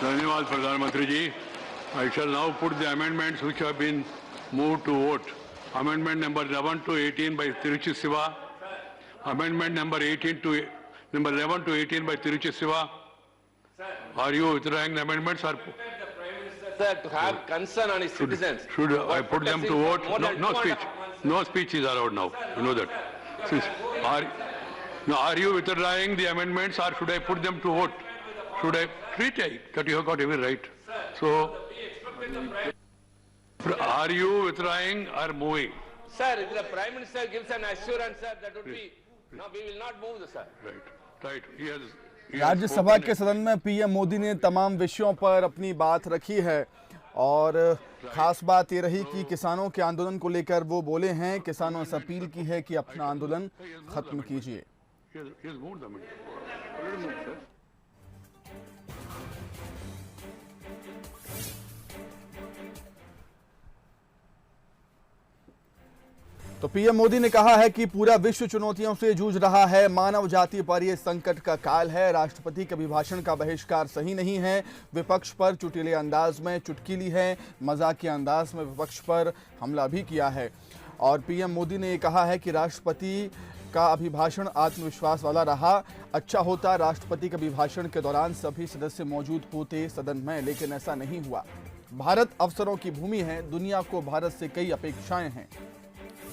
धन्यवाद प्रधानमंत्री जी। I shall now put the amendments which have been moved to vote. Amendment number 11 to 18 by Tiruchi Siva. Amendment number 18 to number 11 to 18 by Tiruchi Siva. Are you withdrawing the amendments or Sir, to have concern on his citizens. should I put them to vote? No speech. No speech is allowed now. You know that. Are you withdrawing the amendments or should I put them to vote? Should I treat it that you have got every right? So, are you withdrawing or moving? Sir, if the Prime Minister gives an assurance, sir, that would be, no, we will not move, sir. Right. He has Rajya Sabha के सदन में PM Modi ने तमाम विषयों पर अपनी बात रखी है और खास बात ये रही कि किसानों के आंदोलन को लेकर वो बोले हैं। किसानों से अपील की है कि अपना आंदोलन खत्म कीजिए। He has moved the amendment. तो पीएम मोदी ने कहा है कि पूरा विश्व चुनौतियों से जूझ रहा है। मानव जाति पर यह संकट का काल है। राष्ट्रपति के अभिभाषण का बहिष्कार सही नहीं है। विपक्ष पर चुटीले अंदाज में चुटकी ली है। मजाकिया अंदाज में विपक्ष पर हमला भी किया है। और पीएम मोदी ने कहा है कि राष्ट्रपति का अभिभाषण आत्मविश्वास वाला रहा। अच्छा होता राष्ट्रपति के अभिभाषण के दौरान सभी सदस्य मौजूद होते सदन में, लेकिन ऐसा नहीं हुआ। भारत अवसरों की भूमि है। दुनिया को भारत से कई अपेक्षाएं हैं।